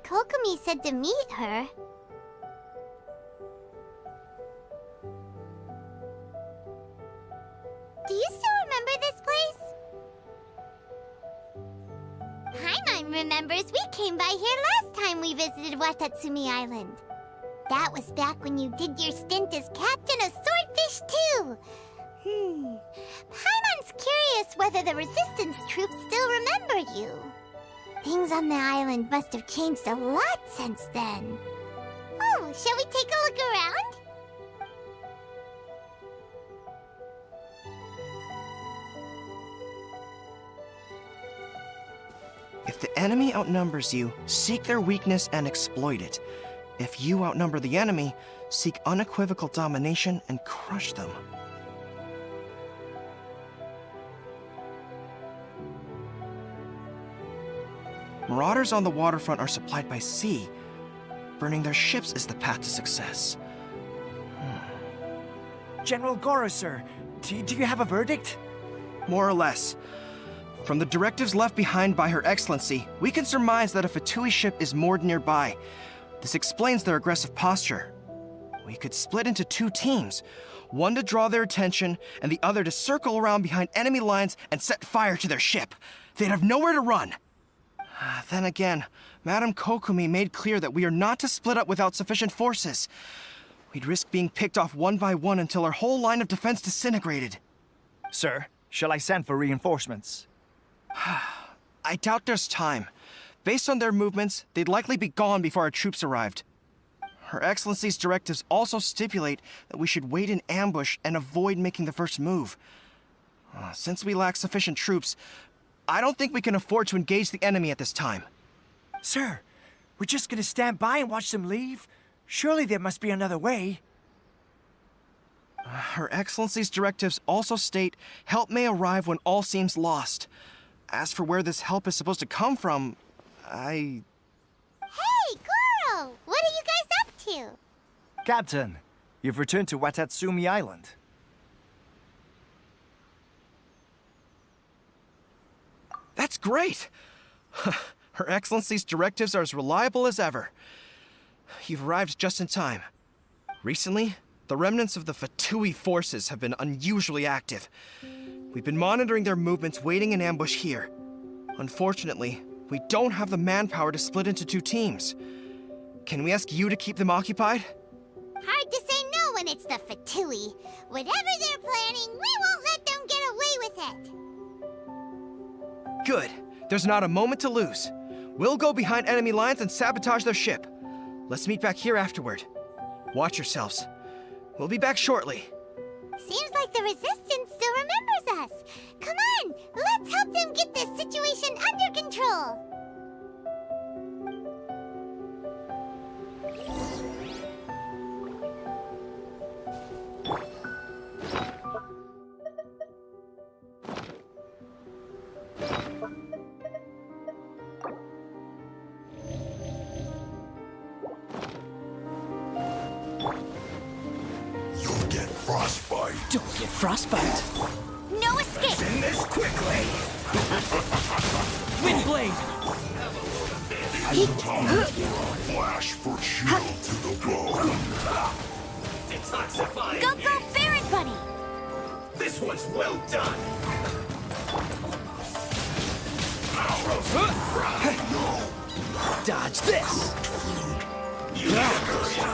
Kokumi said to meet her. Do you still remember this place? Paimon remembers we came by here last time we visited Watatsumi Island. That was back when you did your stint as captain of Swordfish too. Paimon's curious whether the Resistance troops still remember you. Things on the island must have changed a lot since then. Oh, shall we take a look around? If the enemy outnumbers you, seek their weakness and exploit it. If you outnumber the enemy, seek unequivocal domination and crush them. Marauders on the waterfront are supplied by sea. Burning their ships is the path to success. General Goro, sir, do you have a verdict? More or less. From the directives left behind by Her Excellency, we can surmise that a Fatui ship is moored nearby. This explains their aggressive posture. We could split into two teams, one to draw their attention, and the other to circle around behind enemy lines and set fire to their ship. They'd have nowhere to run. Then again, Madame Kokumi made clear that we are not to split up without sufficient forces. We'd risk being picked off one by one until our whole line of defense disintegrated. Sir, shall I send for reinforcements? I doubt there's time. Based on their movements, they'd likely be gone before our troops arrived. Her Excellency's directives also stipulate that we should wait in ambush and avoid making the first move. Since we lack sufficient troops, I don't think we can afford to engage the enemy at this time. Sir, we're just gonna stand by and watch them leave? Surely there must be another way. Her Excellency's directives also state help may arrive when all seems lost. As for where this help is supposed to come from, Hey, Goro! What are you guys up to? Captain, you've returned to Watatsumi Island. That's great! Her Excellency's directives are as reliable as ever. You've arrived just in time. Recently, the remnants of the Fatui forces have been unusually active. We've been monitoring their movements, waiting in ambush here. Unfortunately, we don't have the manpower to split into two teams. Can we ask you to keep them occupied? Hard to say no when it's the Fatui. Whatever they're planning, we won't let them get away with it. Good. There's not a moment to lose. We'll go behind enemy lines and sabotage their ship. Let's meet back here afterward. Watch yourselves. We'll be back shortly. Seems like the Resistance still remembers us. Come on, let's help them get this situation under control. Don't get frostbite. No escape! End this quickly! Windblade! Flash for shield to the bone. Detoxifying! Go, Baron Bunny! This one's well done! Dodge this!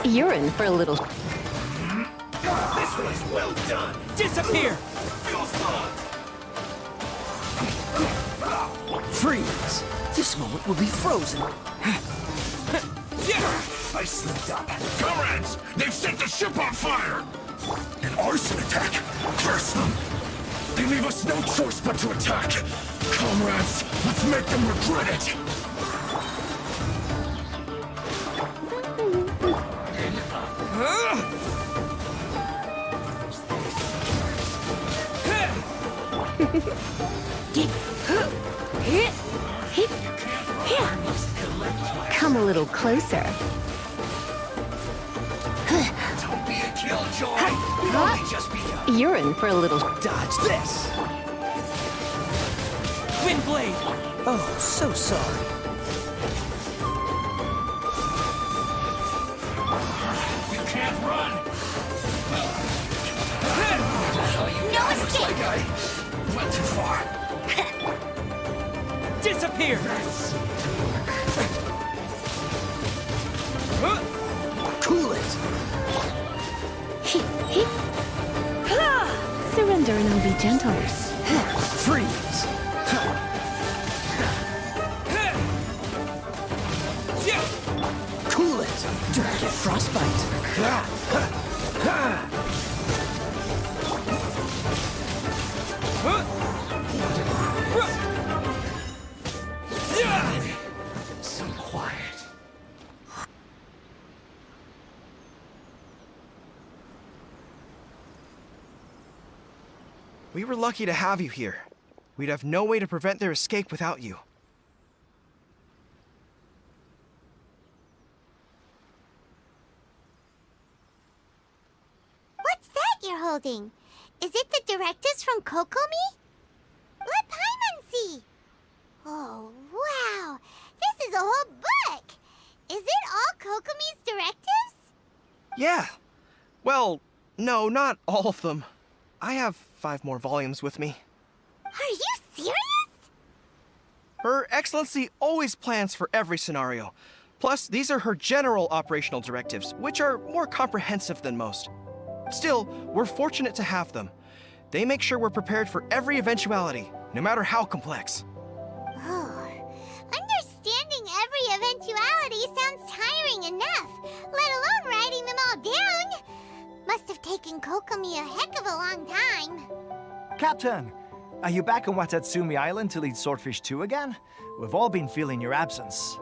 You're in for a little... This one's well done! Disappear! Feels fun! Freeze! This moment will be frozen. I slipped up. Comrades, they've set the ship on fire! An arson attack! Curse them! They leave us no choice but to attack! Comrades, let's make them regret it! Come a little closer. Don't be a killjoy! We've only just begun! You're in for a little... Dodge this! Windblade! Oh, so sorry. can't run! No escape! Like I went too far. Disappear! Cool it! Surrender and I'll be gentle. Freeze! Cool it! Don't get frostbite! So quiet. We were lucky to have you here. We'd have no way to prevent their escape without you. What's that you're holding? Is it the directives from Kokomi? Let Paimon see! Oh, wow! This is a whole book! Is it all Kokomi's directives? Yeah. Well, no, not all of them. I have 5 more volumes with me. Are you serious? Her Excellency always plans for every scenario. Plus, these are her general operational directives, which are more comprehensive than most. Still, we're fortunate to have them. They make sure we're prepared for every eventuality, no matter how complex. Oh, understanding every eventuality sounds tiring enough, let alone writing them all down. Must have taken Kokomi a heck of a long time. Captain, are you back on Watatsumi Island to lead Swordfish 2 again? We've all been feeling your absence.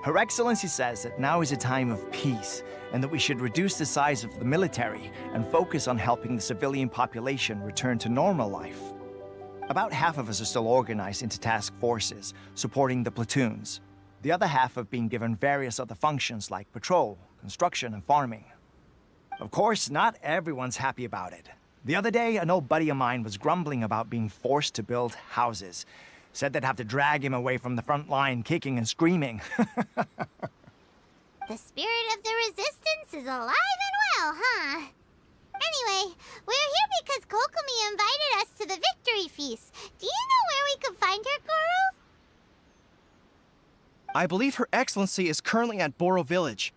Her Excellency says that now is a time of peace, and that we should reduce the size of the military and focus on helping the civilian population return to normal life. About half of us are still organized into task forces, supporting the platoons. The other half have been given various other functions like patrol, construction, and farming. Of course, not everyone's happy about it. The other day, an old buddy of mine was grumbling about being forced to build houses. Said they'd have to drag him away from the front line, kicking and screaming. The spirit of the resistance is alive and well, huh? Anyway, we're here because Kokomi invited us to the victory feast. Do you know where we could find her, Guru? I believe Her Excellency is currently at Boro Village.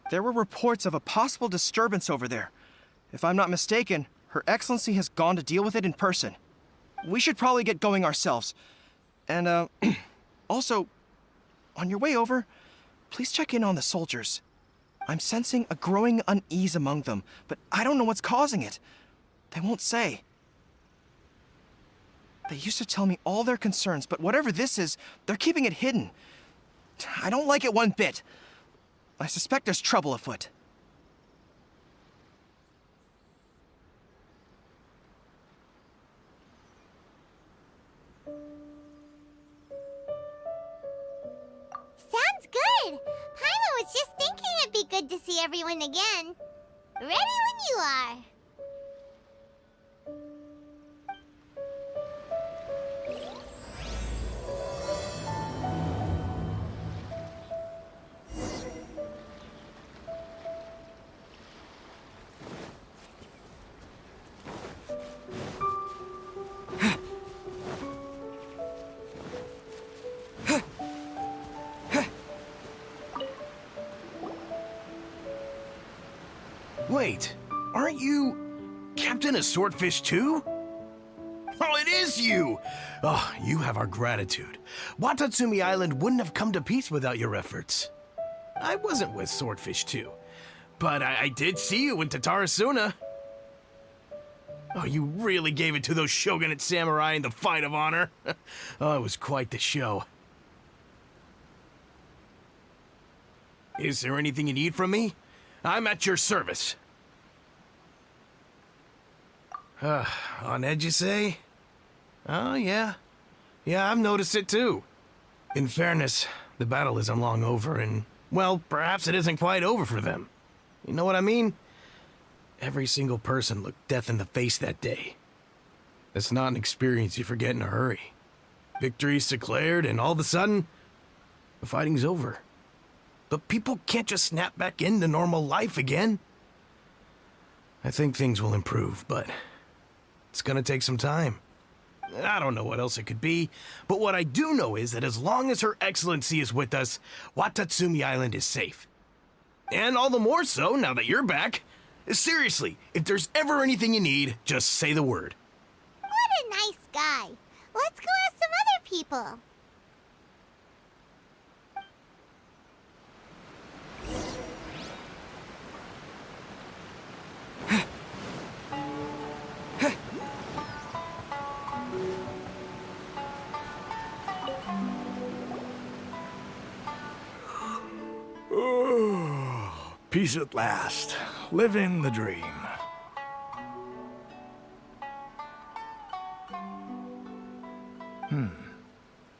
There were reports of a possible disturbance over there. If I'm not mistaken, Her Excellency has gone to deal with it in person. We should probably get going ourselves. And, also, on your way over, please check in on the soldiers. I'm sensing a growing unease among them, but I don't know what's causing it. They won't say. They used to tell me all their concerns, but whatever this is, they're keeping it hidden. I don't like it one bit. I suspect there's trouble afoot. Sounds good. Paimon was just thinking it'd be good to see everyone again. Ready when you are. Wait, aren't you Captain of Swordfish too? Oh, it is you! Oh, you have our gratitude. Watatsumi Island wouldn't have come to peace without your efforts. I wasn't with Swordfish 2, but I did see you in Tatarasuna. Oh, you really gave it to those shogunate samurai in the fight of honor. Oh, it was quite the show. Is there anything you need from me? I'm at your service. On edge, you say? Oh, yeah. Yeah, I've noticed it too. In fairness, the battle isn't long over, and, well, perhaps it isn't quite over for them. You know what I mean? Every single person looked death in the face that day. That's not an experience you forget in a hurry. Victory's declared, and all of a sudden, the fighting's over. But people can't just snap back into normal life again. I think things will improve, but it's gonna take some time. I don't know what else it could be, but what I do know is that as long as Her Excellency is with us, Watatsumi Island is safe. And all the more so now that you're back. Seriously, if there's ever anything you need, just say the word. What a nice guy. Let's go ask some other people. Peace at last. Living the dream.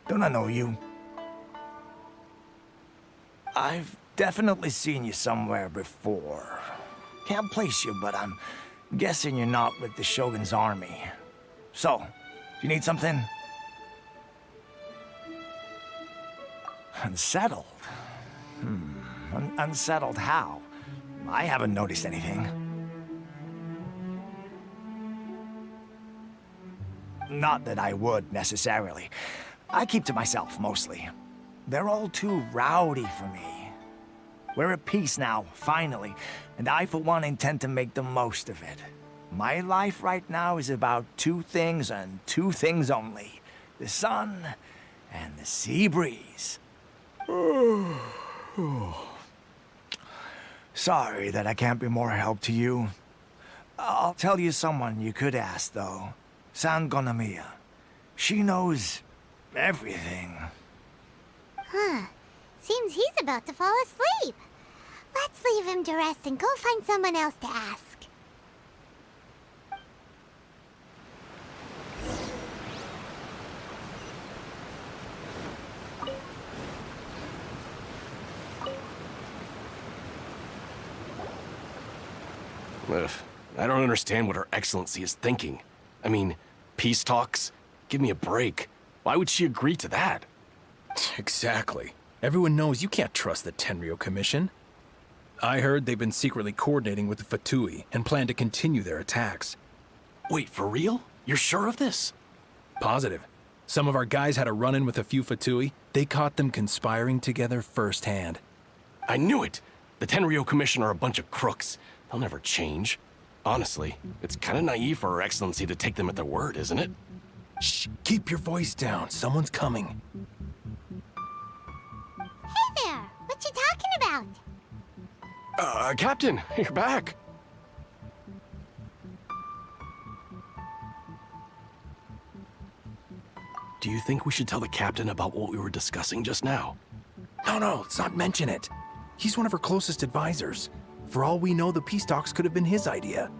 Don't I know you? I've definitely seen you somewhere before. Can't place you, but I'm guessing you're not with the Shogun's army. So, do you need something? Unsettled? Unsettled how? I haven't noticed anything. Not that I would, necessarily. I keep to myself, mostly. They're all too rowdy for me. We're at peace now, finally, and I, for one, intend to make the most of it. My life right now is about two things and two things only. The sun and the sea breeze. Sorry that I can't be more help to you. I'll tell you someone you could ask, though. San Gonamiya. She knows everything. Huh. Seems he's about to fall asleep. Let's leave him to rest and go find someone else to ask. Ugh, I don't understand what Her Excellency is thinking. I mean, peace talks? Give me a break. Why would she agree to that? Exactly. Everyone knows you can't trust the Tenryou Commission. I heard they've been secretly coordinating with the Fatui and plan to continue their attacks. Wait, for real? You're sure of this? Positive. Some of our guys had a run-in with a few Fatui. They caught them conspiring together firsthand. I knew it! The Tenryou Commission are a bunch of crooks. They'll never change. Honestly, it's kind of naive for Her Excellency to take them at their word, isn't it? Shh, keep your voice down. Someone's coming. Hey there! What you talking about? Captain, you're back. Do you think we should tell the captain about what we were discussing just now? No, let's not mention it. He's one of our closest advisors. For all we know, the peace talks could have been his idea.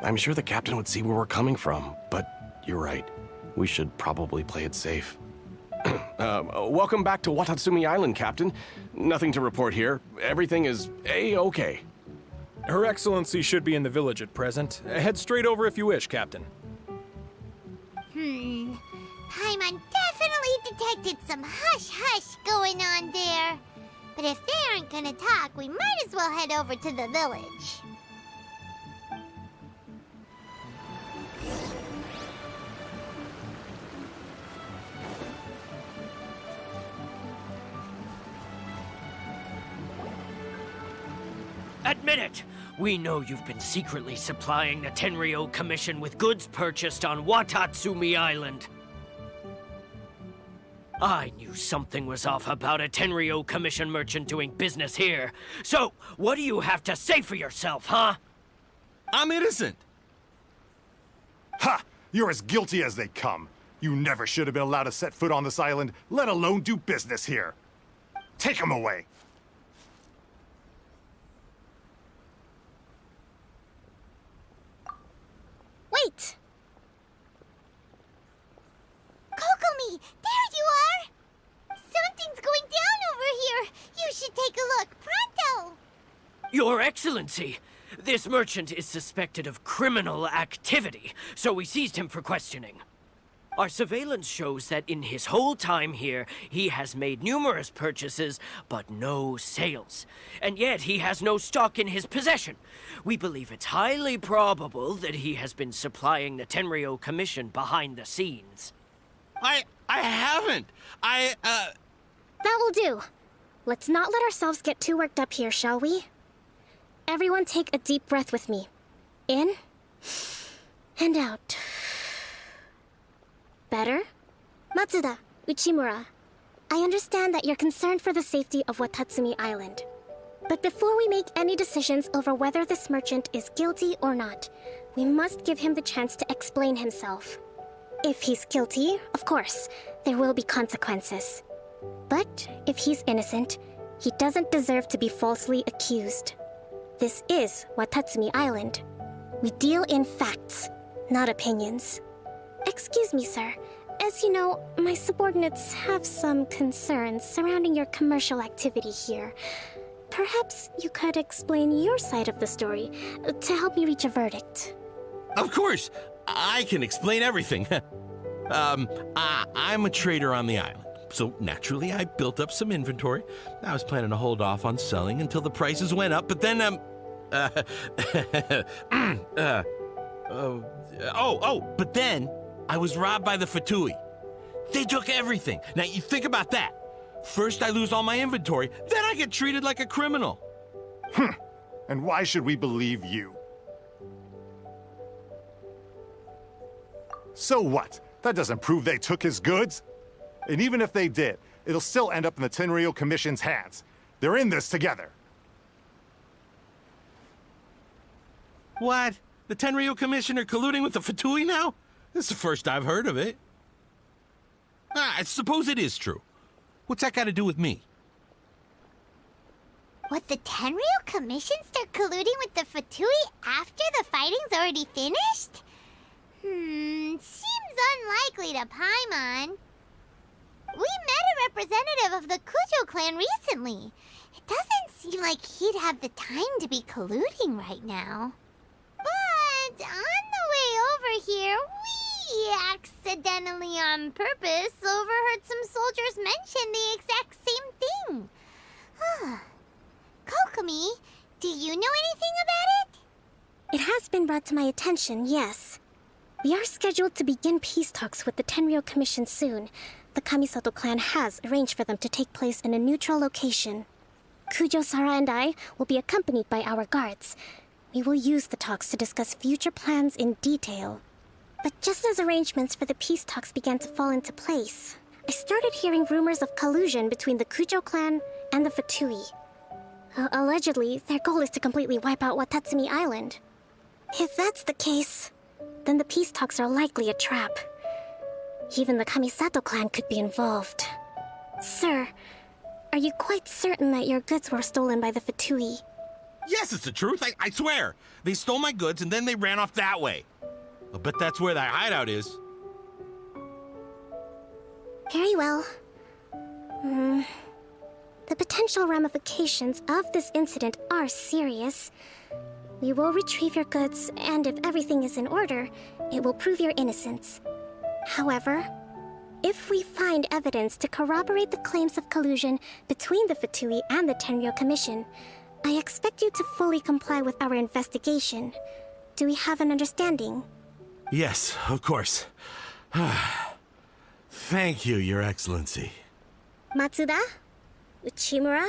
I'm sure the captain would see where we're coming from, but you're right. We should probably play it safe. Welcome back to Watatsumi Island, Captain. Nothing to report here. Everything is A-okay. Her Excellency should be in the village at present. Head straight over if you wish, Captain. Paimon definitely detected some hush-hush going on there. But if they aren't gonna talk, we might as well head over to the village. Admit it! We know you've been secretly supplying the Tenryou Commission with goods purchased on Watatsumi Island. I knew something was off about a Tenryou Commission merchant doing business here. So, what do you have to say for yourself, huh? I'm innocent. Ha! You're as guilty as they come. You never should have been allowed to set foot on this island, let alone do business here. Take him away. Wait! Kokomi, there you are! Something's going down over here. You should take a look, pronto! Your Excellency, this merchant is suspected of criminal activity, so we seized him for questioning. Our surveillance shows that in his whole time here, he has made numerous purchases, but no sales. And yet he has no stock in his possession. We believe it's highly probable that he has been supplying the Tenryou Commission behind the scenes. I haven't. That will do. Let's not let ourselves get too worked up here, shall we? Everyone take a deep breath with me. In and out. Better? Matsuda, Uchimura, I understand that you're concerned for the safety of Watatsumi Island. But before we make any decisions over whether this merchant is guilty or not, we must give him the chance to explain himself. If he's guilty, of course, there will be consequences. But if he's innocent, he doesn't deserve to be falsely accused. This is Watatsumi Island. We deal in facts, not opinions. Excuse me, sir. As you know, my subordinates have some concerns surrounding your commercial activity here. Perhaps you could explain your side of the story to help me reach a verdict. Of course, I can explain everything. I'm a trader on the island, so naturally I built up some inventory. I was planning to hold off on selling until the prices went up, but then, but then I was robbed by the Fatui. They took everything. Now, you think about that. First I lose all my inventory, then I get treated like a criminal. And why should we believe you? So what? That doesn't prove they took his goods. And even if they did, it'll still end up in the Tenryou Commission's hands. They're in this together. What? The Tenryou Commission are colluding with the Fatui now? This is the first I've heard of it. I suppose it is true. What's that got to do with me? What, the Tenryou Commission start colluding with the Fatui after the fighting's already finished? Seems unlikely to Paimon. We met a representative of the Kujo clan recently. It doesn't seem like he'd have the time to be colluding right now. But on the way over here, we accidentally on purpose overheard some soldiers mention the exact same thing. Kokomi, do you know anything about it? It has been brought to my attention, yes. We are scheduled to begin peace talks with the Tenryou Commission soon. The Kamisato clan has arranged for them to take place in a neutral location. Kujo-Sara and I will be accompanied by our guards. We will use the talks to discuss future plans in detail. But just as arrangements for the peace talks began to fall into place, I started hearing rumors of collusion between the Kujo clan and the Fatui. Allegedly, their goal is to completely wipe out Watatsumi Island. If that's the case, then the peace talks are likely a trap. Even the Kamisato clan could be involved. Sir, are you quite certain that your goods were stolen by the Fatui? Yes, it's the truth. I swear. They stole my goods and then they ran off that way. I'll bet that's where their hideout is. Very well. The potential ramifications of this incident are serious. We will retrieve your goods, and if everything is in order, it will prove your innocence. However, if we find evidence to corroborate the claims of collusion between the Fatui and the Tenryou Commission, I expect you to fully comply with our investigation. Do we have an understanding? Yes, of course. Thank you, Your Excellency. Matsuda? Uchimura?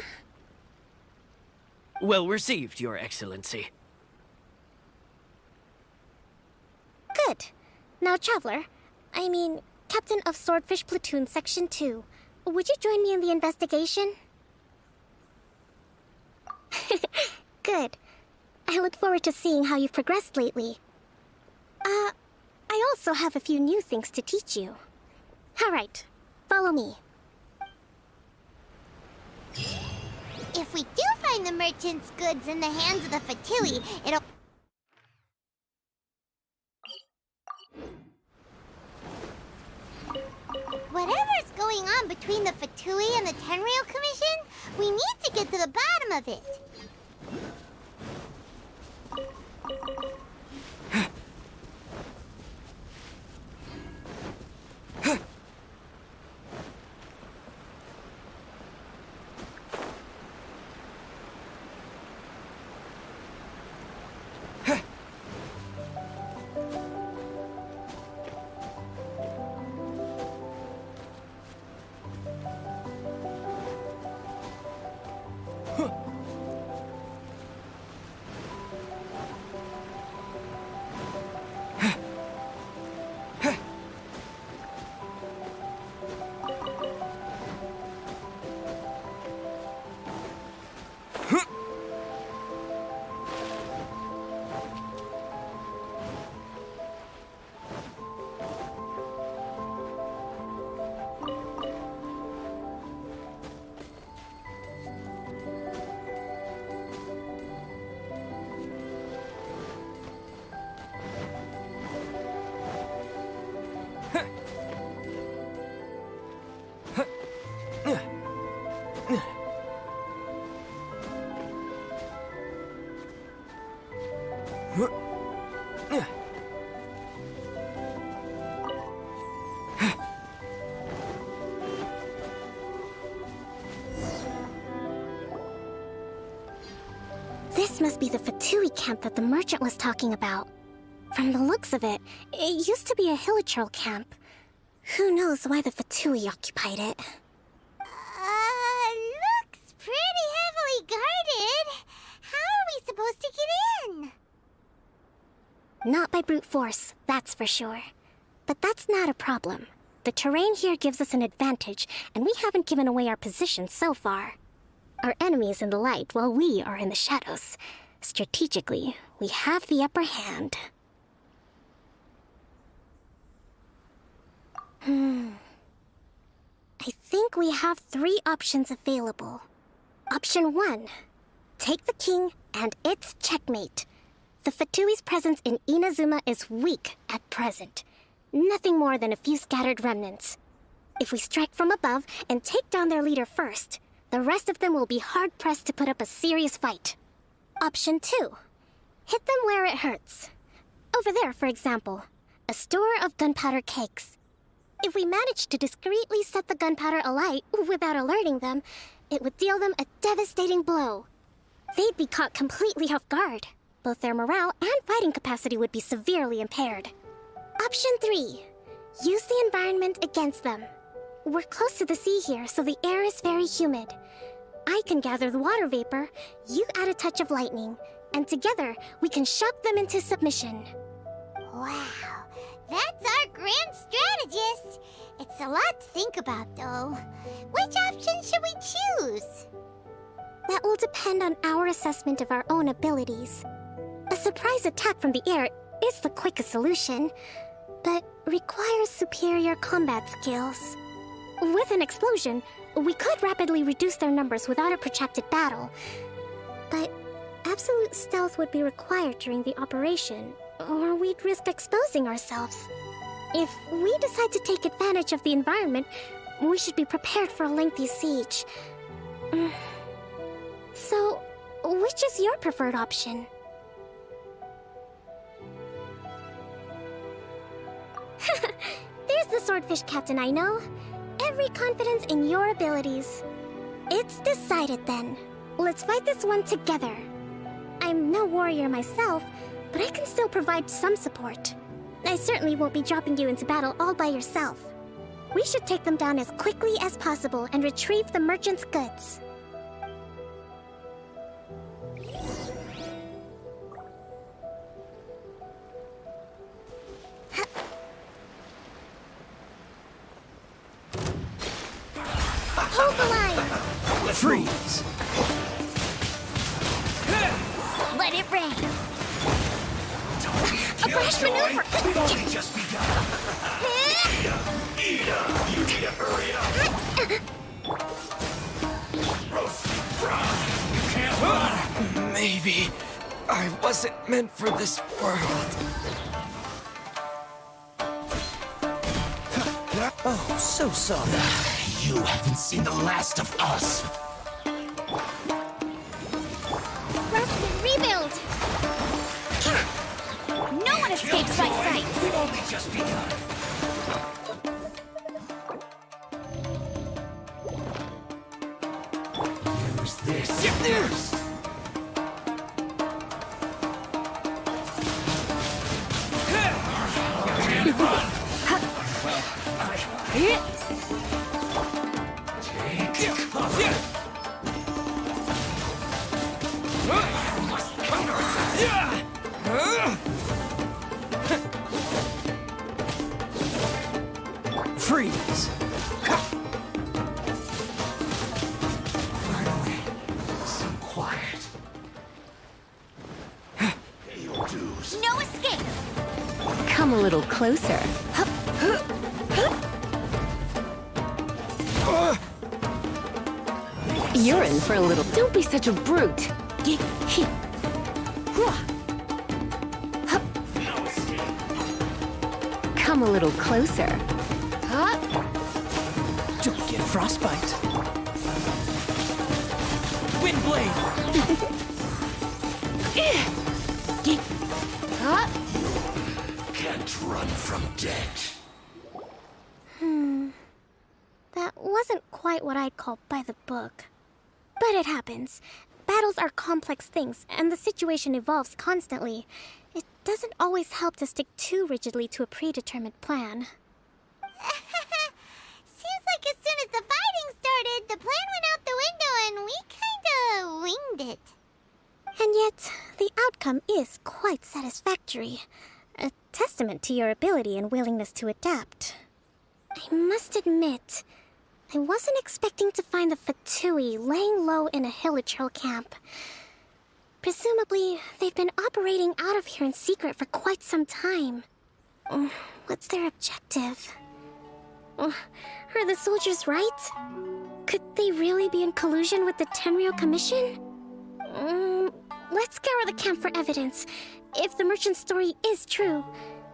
Well received, Your Excellency. Good. Now, Traveler, Captain of Swordfish Platoon Section 2, would you join me in the investigation? Good. I look forward to seeing how you've progressed lately. I also have a few new things to teach you. Alright, follow me. If we do find the merchant's goods in the hands of the Fatui, it'll... Whatever's going on between the Fatui and the Tenryou Commission, we need to get to the bottom of it. This must be the Fatui camp that the merchant was talking about. From the looks of it, it used to be a Hilichurl camp. Who knows why the Fatui occupied it? Looks pretty heavily guarded. How are we supposed to get in? Not by brute force, that's for sure. But that's not a problem. The terrain here gives us an advantage, and we haven't given away our position so far. Our enemy is in the light, while we are in the shadows. Strategically, we have the upper hand. I think we have 3 options available. Option 1. Take the king and its checkmate. The Fatui's presence in Inazuma is weak at present. Nothing more than a few scattered remnants. If we strike from above and take down their leader first, the rest of them will be hard-pressed to put up a serious fight. Option 2. Hit them where it hurts. Over there, for example, a store of gunpowder cakes. If we manage to discreetly set the gunpowder alight without alerting them, it would deal them a devastating blow. They'd be caught completely off guard. Both their morale and fighting capacity would be severely impaired. Option 3. Use the environment against them. We're close to the sea here, so the air is very humid. I can gather the water vapor, you add a touch of lightning, and together we can shock them into submission. Wow, that's our grand strategist. It's a lot to think about, though. Which option should we choose? That will depend on our assessment of our own abilities. A surprise attack from the air is the quickest solution, but requires superior combat skills. With an explosion, we could rapidly reduce their numbers without a protracted battle. But absolute stealth would be required during the operation, or we'd risk exposing ourselves. If we decide to take advantage of the environment, we should be prepared for a lengthy siege. So, which is your preferred option? There's the swordfish captain I know. Every confidence in your abilities. It's decided then. Let's fight this one together. I'm no warrior myself, but I can still provide some support. I certainly won't be dropping you into battle all by yourself. We should take them down as quickly as possible and retrieve the merchant's goods. Hold the line! Freeze! Let it rain! A brash maneuver! We've only just begun. Ida, you need to hurry up. Roasted fry. You can't run. Maybe I wasn't meant for this world. Oh, so sorry. You haven't seen the last of us. Rustin, rebuild! No one escapes my sight! We've only just begun. Use this first. Can't run. Take cover. Must counterattack. Freeze! Finally, some quiet. Pay your dues. No escape! Come a little closer. You're in for a little. Don't be such a brute. Come a little closer. Don't get frostbite. Windblade! Can't run from death. That wasn't quite what I'd call by the book. But it happens. Battles are complex things, and the situation evolves constantly. It doesn't always help to stick too rigidly to a predetermined plan. Seems like as soon as the fighting started, the plan went out the window and we kinda winged it. And yet, the outcome is quite satisfactory. A testament to your ability and willingness to adapt. I must admit, I wasn't expecting to find the Fatui laying low in a Hilichurl camp. Presumably, they've been operating out of here in secret for quite some time. What's their objective? Are the soldiers right? Could they really be in collusion with the Tenryou Commission? Let's scour the camp for evidence. If the merchant's story is true,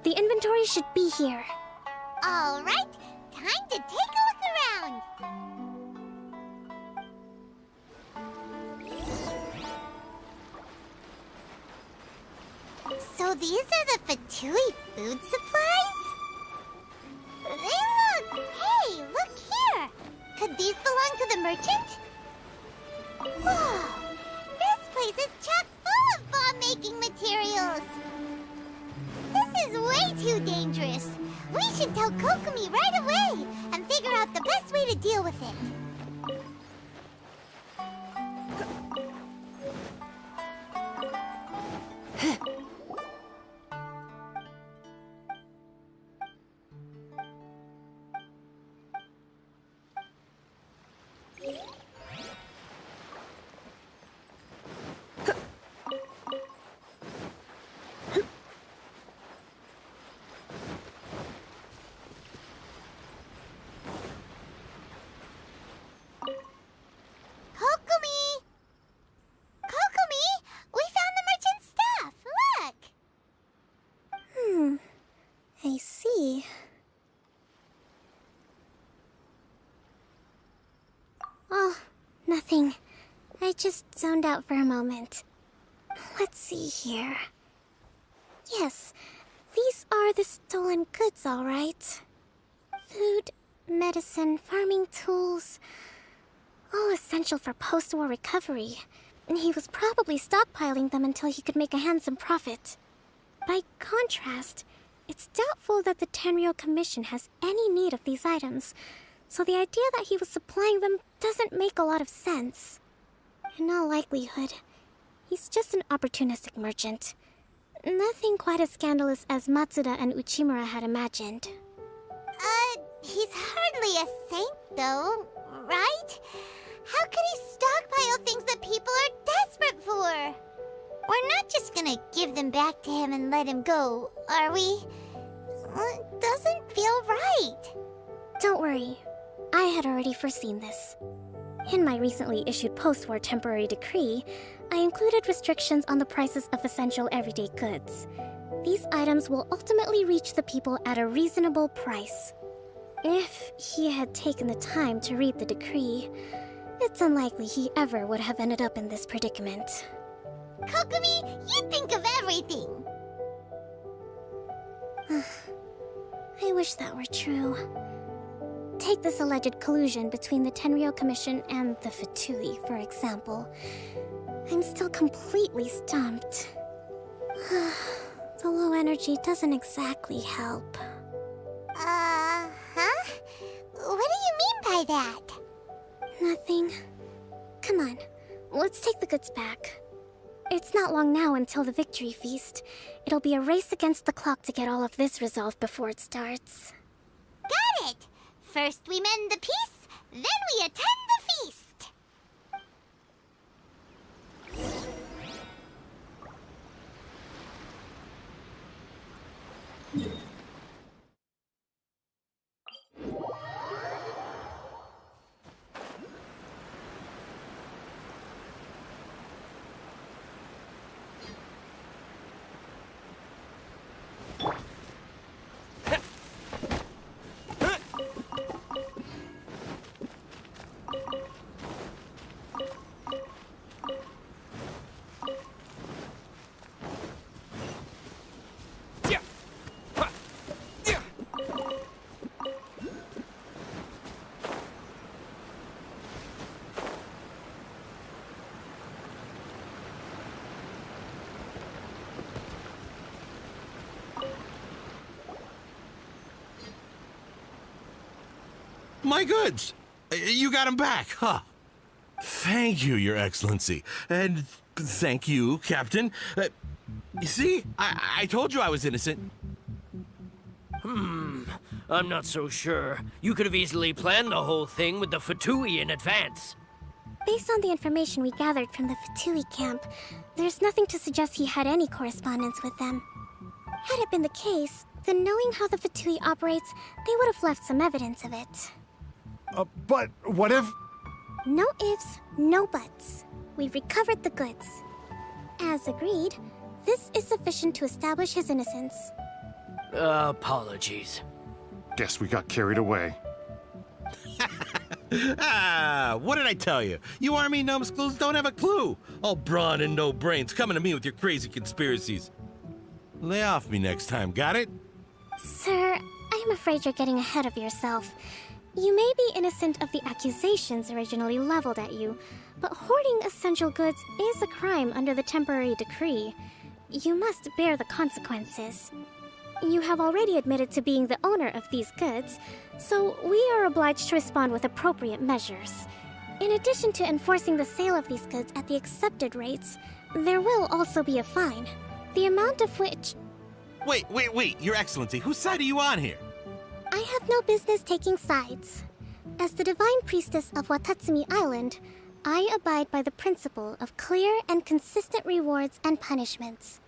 the inventory should be here. All right, time to take a look around. So these are the Fatui food supplies? Hey, look here. Could these belong to the merchant? Whoa, this place is chock full of bomb-making materials. This is way too dangerous. We should tell Kokomi right away and figure out the best way to deal with it. I see. Oh, nothing. I just zoned out for a moment. Let's see here. Yes, these are the stolen goods, all right. Food, medicine, farming tools. All essential for post-war recovery. And he was probably stockpiling them until he could make a handsome profit. By contrast, it's doubtful that the Tenryou Commission has any need of these items, so the idea that he was supplying them doesn't make a lot of sense. In all likelihood, he's just an opportunistic merchant. Nothing quite as scandalous as Matsuda and Uchimura had imagined. He's hardly a saint, though, right? How could he stockpile things that people are desperate for? We're not just gonna give them back to him and let him go, are we? It doesn't feel right. Don't worry. I had already foreseen this. In my recently issued post-war temporary decree, I included restrictions on the prices of essential everyday goods. These items will ultimately reach the people at a reasonable price. If he had taken the time to read the decree, it's unlikely he ever would have ended up in this predicament. Kokomi, you think of everything. I wish that were true. Take this alleged collusion between the Tenryou Commission and the Fatui, for example. I'm still completely stumped. The low energy doesn't exactly help. Huh? What do you mean by that? Nothing. Come on, let's take the goods back. It's not long now until the victory feast. It'll be a race against the clock to get all of this resolved before it starts. Got it! First we mend the peace, then we attend the feast! My goods! You got them back, huh? Thank you, Your Excellency. And thank you, Captain. You see, I told you I was innocent. I'm not so sure. You could have easily planned the whole thing with the Fatui in advance. Based on the information we gathered from the Fatui camp, there's nothing to suggest he had any correspondence with them. Had it been the case, then knowing how the Fatui operates, they would have left some evidence of it. But what if... No ifs, no buts. We've recovered the goods. As agreed, this is sufficient to establish his innocence. Apologies. Guess we got carried away. What did I tell you? You army numbskulls don't have a clue. All brawn and no brains coming to me with your crazy conspiracies. Lay off me next time, got it? Sir, I'm afraid you're getting ahead of yourself. You may be innocent of the accusations originally leveled at you, but hoarding essential goods is a crime under the temporary decree. You must bear the consequences. You have already admitted to being the owner of these goods, so we are obliged to respond with appropriate measures. In addition to enforcing the sale of these goods at the accepted rates, there will also be a fine, the amount of which... Wait, Your Excellency, whose side are you on here? I have no business taking sides. As the Divine Priestess of Watatsumi Island, I abide by the principle of clear and consistent rewards and punishments.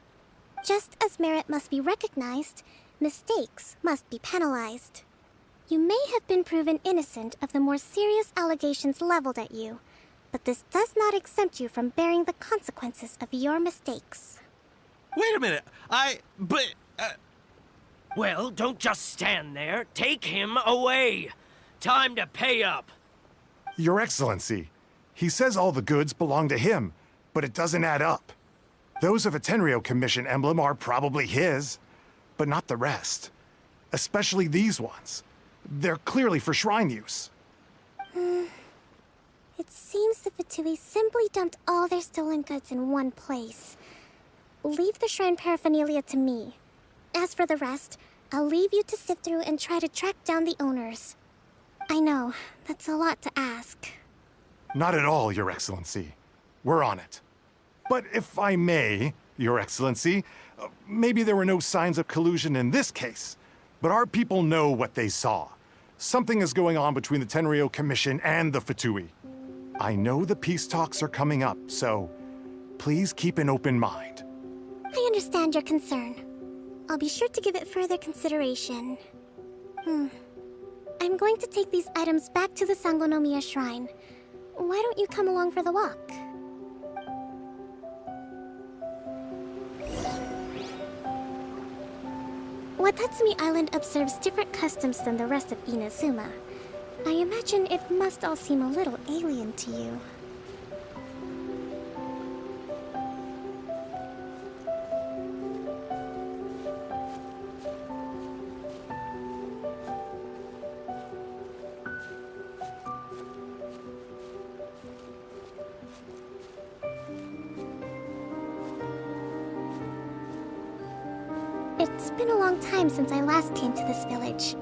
Just as merit must be recognized, mistakes must be penalized. You may have been proven innocent of the more serious allegations leveled at you, but this does not exempt you from bearing the consequences of your mistakes. Wait a minute, Well, don't just stand there. Take him away. Time to pay up. Your Excellency, he says all the goods belong to him, but it doesn't add up. Those of a Tenryou Commission emblem are probably his, but not the rest. Especially these ones. They're clearly for shrine use. It seems the Fatui simply dumped all their stolen goods in one place. Leave the shrine paraphernalia to me. As for the rest, I'll leave you to sift through and try to track down the owners. I know, that's a lot to ask. Not at all, Your Excellency. We're on it. But if I may, Your Excellency, maybe there were no signs of collusion in this case, but our people know what they saw. Something is going on between the Tenryou Commission and the Fatui. I know the peace talks are coming up, so please keep an open mind. I understand your concern. I'll be sure to give it further consideration. I'm going to take these items back to the Sangonomiya Shrine. Why don't you come along for the walk? Watatsumi Island observes different customs than the rest of Inazuma. I imagine it must all seem a little alien to you. It's been a long time since I last came to this village.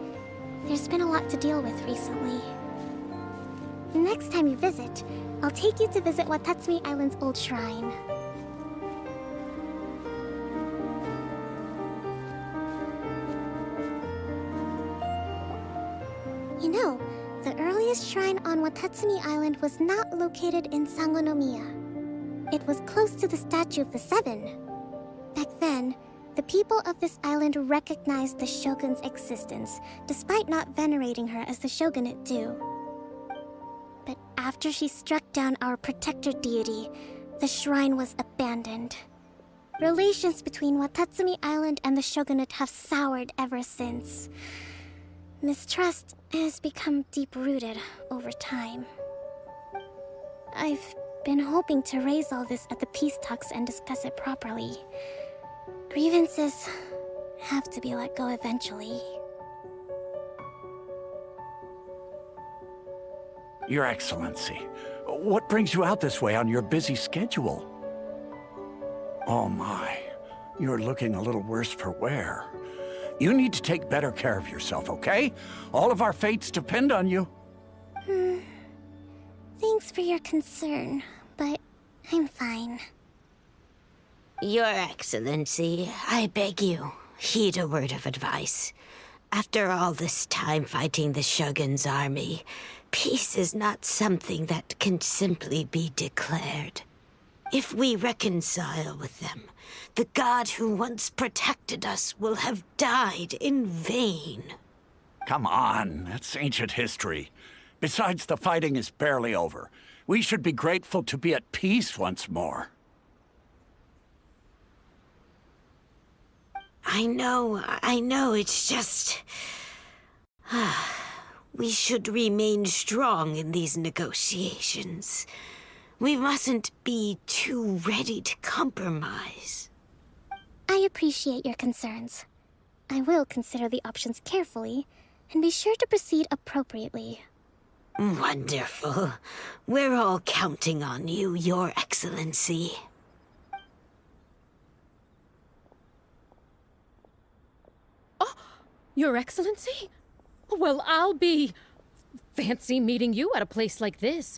There's been a lot to deal with recently. Next time you visit, I'll take you to visit Watatsumi Island's old shrine. You know, the earliest shrine on Watatsumi Island was not located in Sangonomiya. It was close to the Statue of the Seven. Back then, the people of this island recognized the shogun's existence, despite not venerating her as the shogunate do. But after she struck down our protector deity, the shrine was abandoned. Relations between Watatsumi Island and the shogunate have soured ever since. Mistrust has become deep-rooted over time. I've been hoping to raise all this at the peace talks and discuss it properly. Grievances have to be let go eventually. Your Excellency, what brings you out this way on your busy schedule? Oh my, you're looking a little worse for wear. You need to take better care of yourself, okay? All of our fates depend on you. Thanks for your concern, but I'm fine. Your Excellency, I beg you, heed a word of advice. After all this time fighting the Shogun's army, peace is not something that can simply be declared. If we reconcile with them, the god who once protected us will have died in vain. Come on, that's ancient history. Besides, the fighting is barely over. We should be grateful to be at peace once more. I know, it's just... We should remain strong in these negotiations. We mustn't be too ready to compromise. I appreciate your concerns. I will consider the options carefully, and be sure to proceed appropriately. Wonderful. We're all counting on you, Your Excellency. Your Excellency? Well, I'll be... fancy meeting you at a place like this.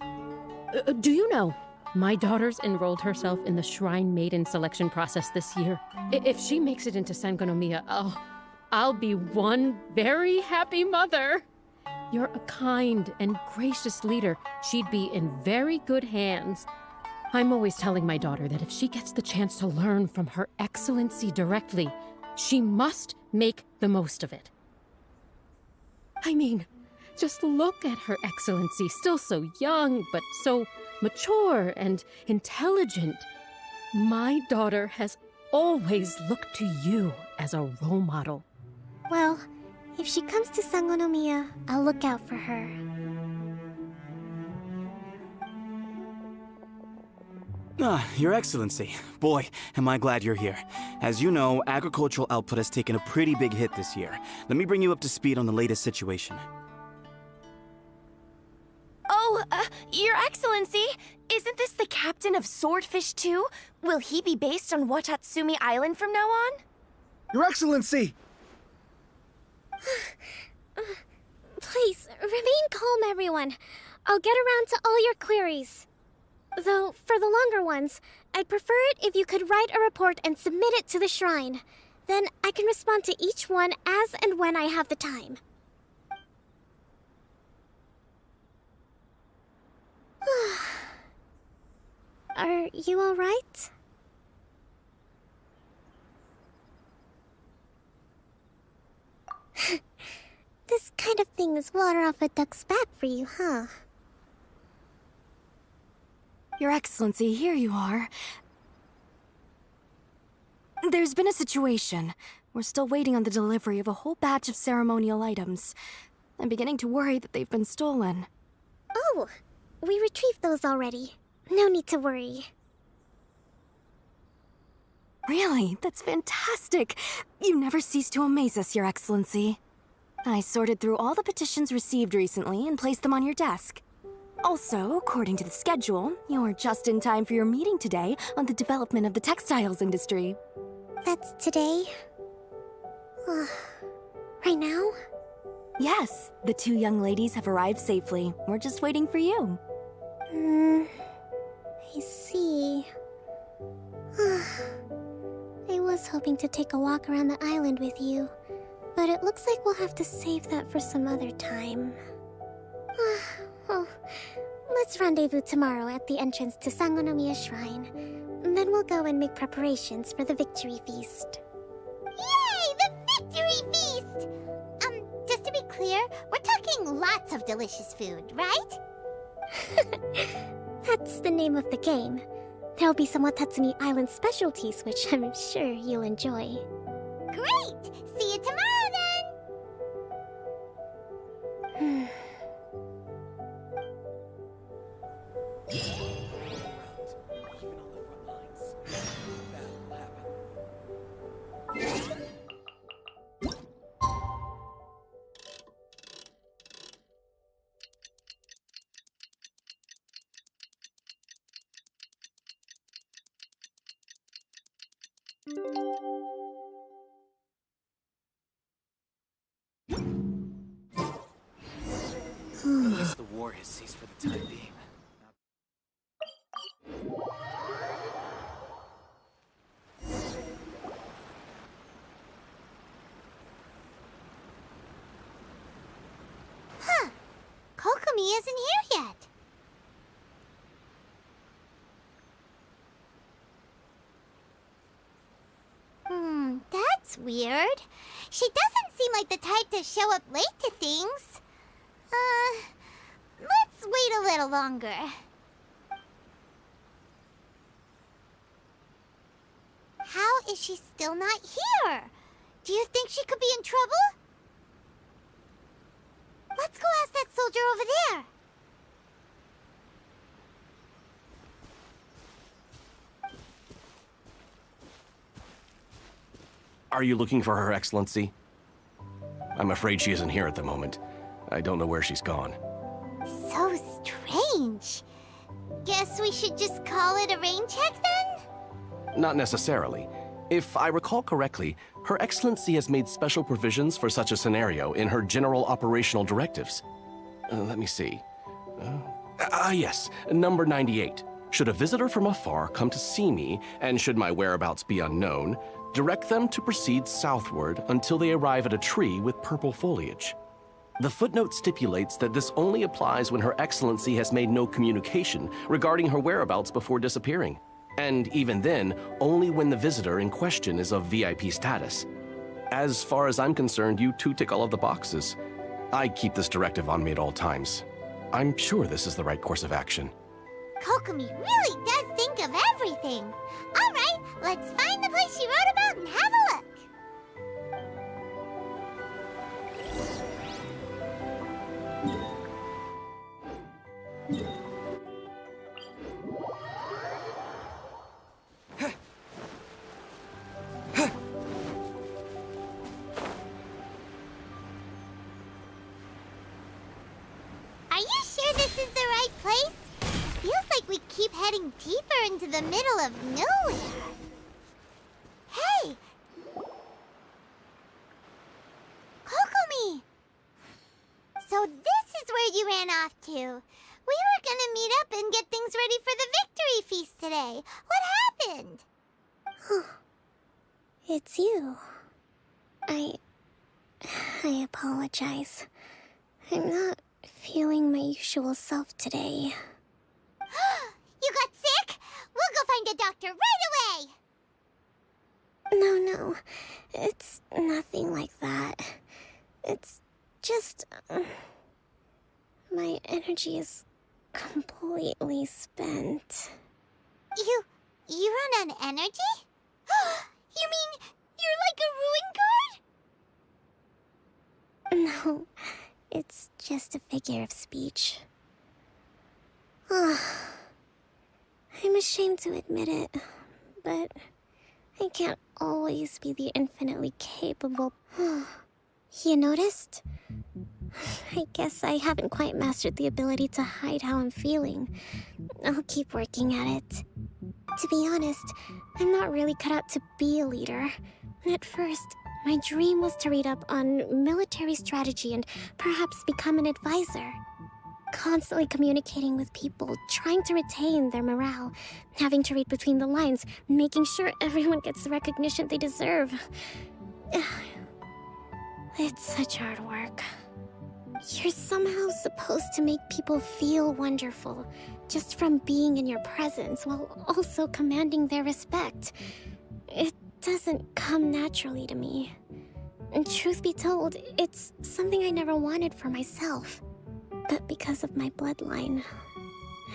Do you know, my daughter's enrolled herself in the Shrine Maiden selection process this year. If she makes it into Sangonomiya, I'll be one very happy mother. You're a kind and gracious leader. She'd be in very good hands. I'm always telling my daughter that if she gets the chance to learn from Her Excellency directly, she must make the most of it. I mean, just look at Her Excellency, still so young, but so mature and intelligent. My daughter has always looked to you as a role model. Well, if she comes to Sangonomiya, I'll look out for her. Your Excellency. Boy, am I glad you're here. As you know, agricultural output has taken a pretty big hit this year. Let me bring you up to speed on the latest situation. Oh, Your Excellency, isn't this the captain of Swordfish 2? Will he be based on Watatsumi Island from now on? Your Excellency! Please, remain calm, everyone. I'll get around to all your queries. Though, for the longer ones, I'd prefer it if you could write a report and submit it to the shrine. Then I can respond to each one as and when I have the time. Are you all right? Everything is water off a duck's back for you, huh? Your Excellency, here you are. There's been a situation. We're still waiting on the delivery of a whole batch of ceremonial items. I'm beginning to worry that they've been stolen. Oh, we retrieved those already. No need to worry. Really? That's fantastic. You never cease to amaze us, Your Excellency. I sorted through all the petitions received recently and placed them on your desk. Also, according to the schedule, you're just in time for your meeting today on the development of the textiles industry. That's today? Right now? Yes, the 2 young ladies have arrived safely. We're just waiting for you. I see. I was hoping to take a walk around the island with you, but it looks like we'll have to save that for some other time. Oh, let's rendezvous tomorrow at the entrance to Sangonomiya Shrine. Then we'll go and make preparations for the victory feast. Yay! The victory feast! Just to be clear, we're talking lots of delicious food, right? That's the name of the game. There'll be some Watatsumi Island specialties, which I'm sure you'll enjoy. Great! See you tomorrow, then! I guess the war has ceased for the time being. Huh. Kokomi isn't here yet. That's weird. She doesn't seem like the type to show up late to things. Let's wait a little longer. How is she still not here? Do you think she could be in trouble? Let's go ask that soldier over there. Are you looking for Her Excellency? I'm afraid she isn't here at the moment. I don't know where she's gone. So strange. Guess we should just call it a rain check then? Not necessarily. If I recall correctly, Her Excellency has made special provisions for such a scenario in her general operational directives. Let me see. Yes, number 98. Should a visitor from afar come to see me, and should my whereabouts be unknown, direct them to proceed southward until they arrive at a tree with purple foliage. The footnote stipulates that this only applies when Her Excellency has made no communication regarding her whereabouts before disappearing. And even then, only when the visitor in question is of VIP status. As far as I'm concerned, you two tick all of the boxes. I keep this directive on me at all times. I'm sure this is the right course of action. Kokomi really does think of everything. All right, let's find the place she wrote about and have a look. Are you sure this is the right place? Feels like we keep heading deeper into the middle of nowhere. Hey! Kokomi! So this is where you ran off to. We were gonna meet up and get things ready for the victory feast today. What happened? It's you. I apologize. I'm not feeling my usual self today. You got sick? We'll go find a doctor right away! No, it's nothing like that. It's just... my energy is completely spent. You run on energy? You mean you're like a ruin guard? No, it's just a figure of speech. I'm ashamed to admit it, but I can't always be the infinitely capable. You noticed? I guess I haven't quite mastered the ability to hide how I'm feeling. I'll keep working at it. To be honest, I'm not really cut out to be a leader. At first, my dream was to read up on military strategy and perhaps become an advisor. Constantly communicating with people, trying to retain their morale, having to read between the lines, making sure everyone gets the recognition they deserve. It's such hard work. You're somehow supposed to make people feel wonderful, just from being in your presence, while also commanding their respect. It doesn't come naturally to me. And truth be told, it's something I never wanted for myself. But because of my bloodline,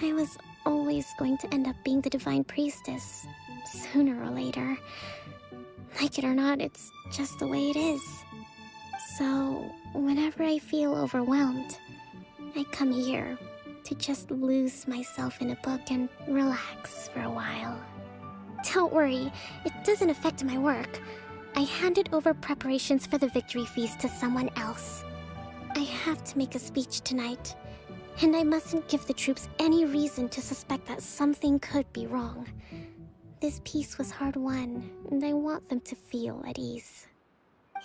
I was always going to end up being the divine priestess, sooner or later. Like it or not, it's just the way it is. So, whenever I feel overwhelmed, I come here to just lose myself in a book and relax for a while. Don't worry, it doesn't affect my work. I handed over preparations for the victory feast to someone else. I have to make a speech tonight, and I mustn't give the troops any reason to suspect that something could be wrong. This peace was hard-won, and I want them to feel at ease.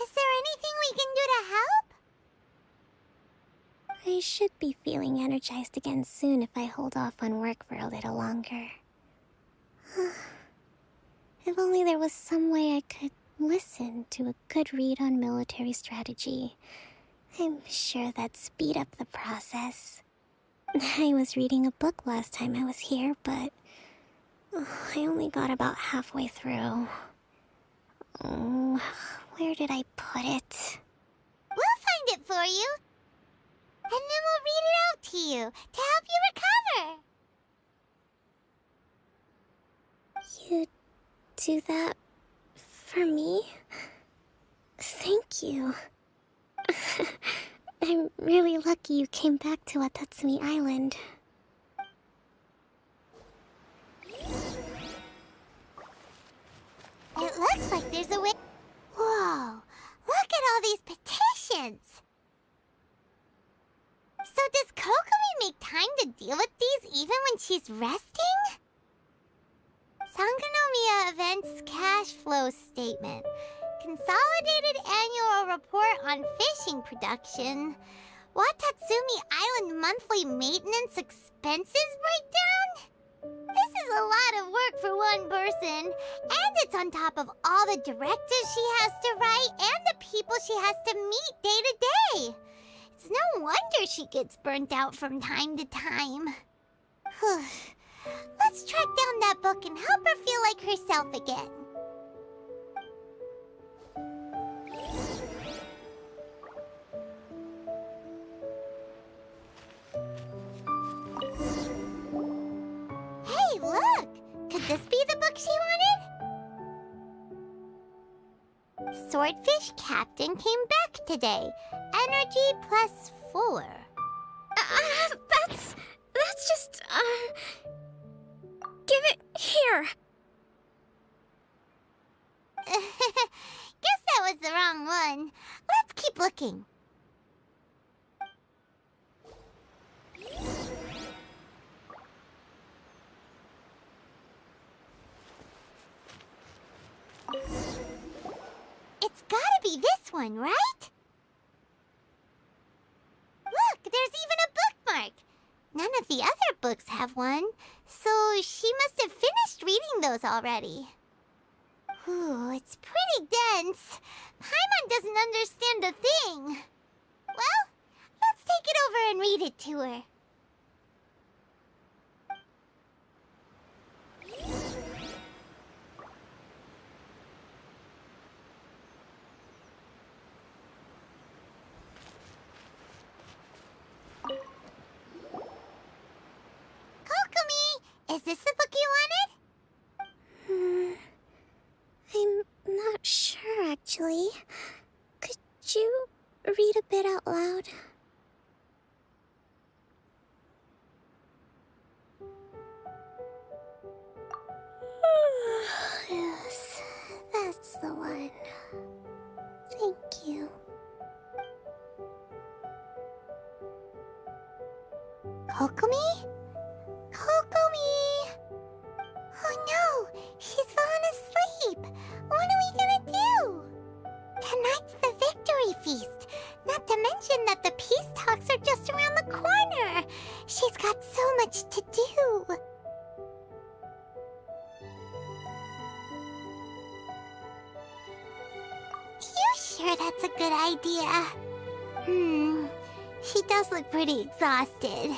Is there anything we can do to help? I should be feeling energized again soon if I hold off on work for a little longer. If only there was some way I could listen to a good read on military strategy. I'm sure that'd speed up the process. I was reading a book last time I was here, but I only got about halfway through. Where did I put it? We'll find it for you. And then we'll read it out to you to help you recover. You do that for me? Thank you. I'm really lucky you came back to Watatsumi Island. It looks like there's a way... Whoa! Look at all these petitions! So does Kokomi make time to deal with these even when she's resting? Sangonomiya Events Cash Flow Statement. Consolidated Annual Report on Fishing Production. Watatsumi Island Monthly Maintenance Expenses Breakdown? This is a lot of work for one person, and it's on top of all the directives she has to write and the people she has to meet day to day. It's no wonder she gets burnt out from time to time. Let's track down that book and help her feel like herself again. Hey, look! Could this be the book she wanted? Swordfish Captain came back today. Energy +4. That's just, give it here. Guess that was the wrong one. Let's keep looking. It's gotta be this one, right? Look, there's even a bookmark. None of the other books have one, so she must have finished reading those already. Ooh, it's pretty dense. Paimon doesn't understand a thing. Well, let's take it over and read it to her. this the book you wanted? I'm not sure, actually. Could you read a bit out loud? Yes, that's the one. Thank you. Kokomi? Kokomi! Oh no! She's fallen asleep! What are we gonna do? Tonight's the victory feast! Not to mention that the peace talks are just around the corner! She's got so much to do! You sure that's a good idea? She does look pretty exhausted.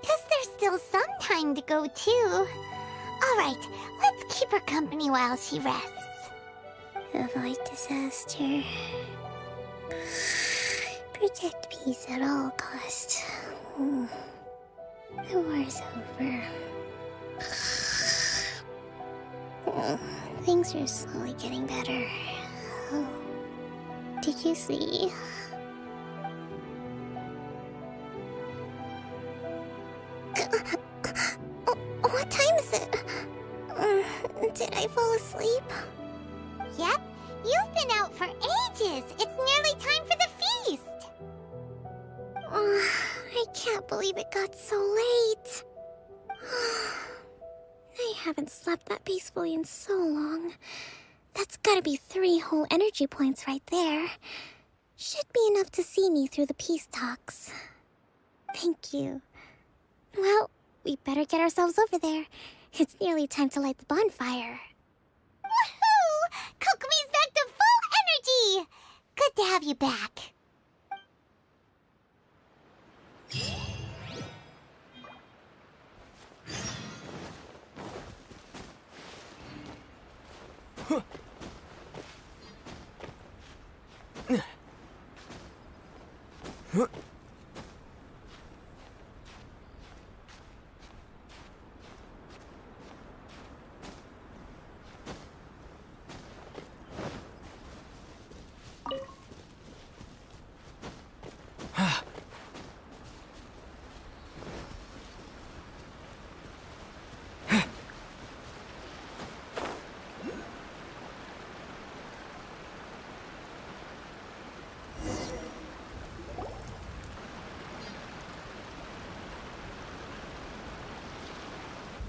Guess there's still some time to go, too. Alright, let's keep her company while she rests. Avoid disaster. Protect peace at all costs. The war's over. Things are slowly getting better. Did you see? What time is it? Did I fall asleep? Yep, you've been out for ages. It's nearly time for the feast. I can't believe it got so late. I haven't slept that peacefully in so long. That's gotta be 3 whole energy points right there. Should be enough to see me through the peace talks. Thank you. Well, we better get ourselves over there. It's nearly time to light the bonfire. Woohoo! Kokomi's back to full energy! Good to have you back.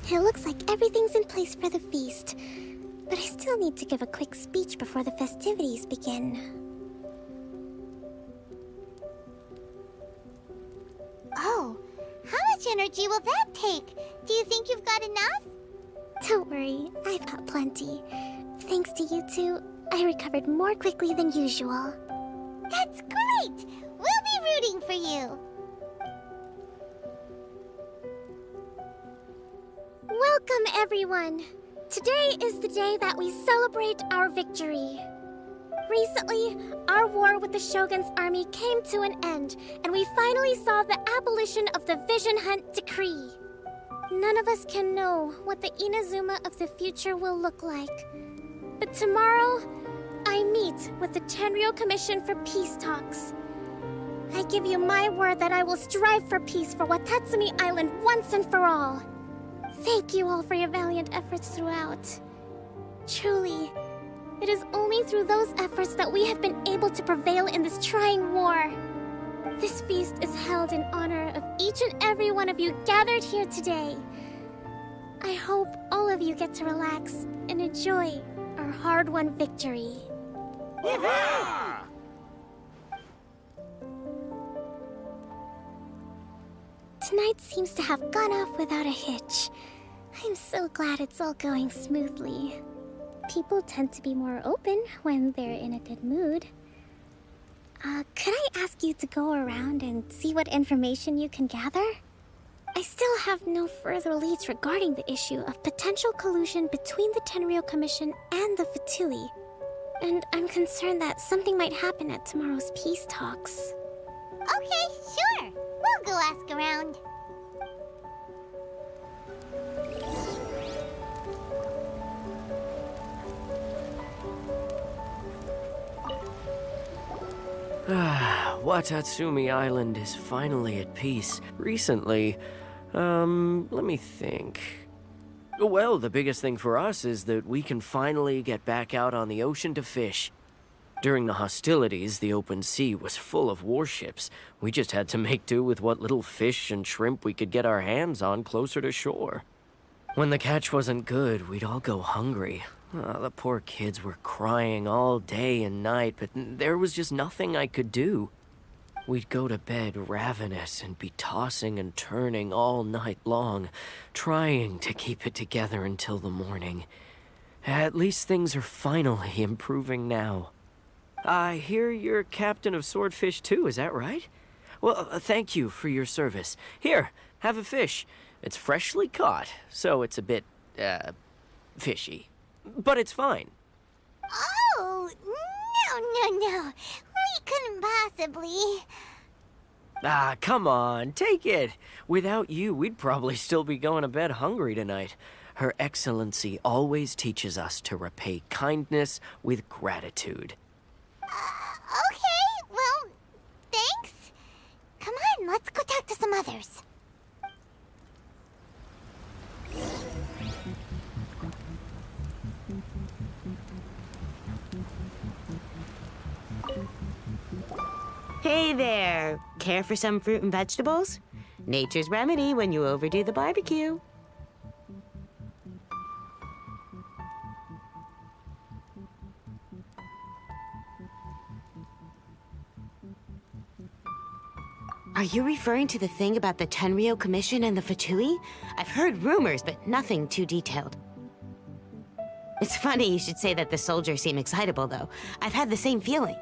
It looks like everything's in place for the feast, but I still need to give a quick speech before the festivities begin. Oh, how much energy will that take? Do you think you've got enough? Don't worry, I've got plenty. Thanks to you two, I recovered more quickly than usual. That's great! We'll be rooting for you! Welcome, everyone! Today is the day that we celebrate our victory. Recently, our war with the Shogun's army came to an end, and we finally saw the abolition of the Vision Hunt Decree. None of us can know what the Inazuma of the future will look like. But tomorrow, I meet with the Tenryou Commission for peace talks. I give you my word that I will strive for peace for Watatsumi Island once and for all. Thank you all for your valiant efforts throughout. Truly, it is only through those efforts that we have been able to prevail in this trying war. This feast is held in honor of each and every one of you gathered here today. I hope all of you get to relax and enjoy our hard-won victory. Tonight seems to have gone off without a hitch. I'm so glad it's all going smoothly. People tend to be more open when they're in a good mood. Could I ask you to go around and see what information you can gather? I still have no further leads regarding the issue of potential collusion between the Tenryou Commission and the Fatui. And I'm concerned that something might happen at tomorrow's peace talks. Okay, sure. We'll go ask around. Watatsumi Island is finally at peace. Recently, let me think. Well, the biggest thing for us is that we can finally get back out on the ocean to fish. During the hostilities, the open sea was full of warships. We just had to make do with what little fish and shrimp we could get our hands on closer to shore. When the catch wasn't good, we'd all go hungry. The poor kids were crying all day and night, but there was just nothing I could do. We'd go to bed ravenous and be tossing and turning all night long, trying to keep it together until the morning. At least things are finally improving now. I hear you're captain of Swordfish too, is that right? Well, thank you for your service. Here, have a fish. It's freshly caught, so it's a bit, fishy. But it's fine. Oh, no. We couldn't possibly. Ah, come on, take it. Without you, we'd probably still be going to bed hungry tonight. Her Excellency always teaches us to repay kindness with gratitude. Okay, well, thanks. Come on, let's go talk to some others. Hey there! Care for some fruit and vegetables? Nature's remedy when you overdo the barbecue. Are you referring to the thing about the Tenryou Commission and the Fatui? I've heard rumors, but nothing too detailed. It's funny you should say that the soldiers seem excitable, though. I've had the same feeling.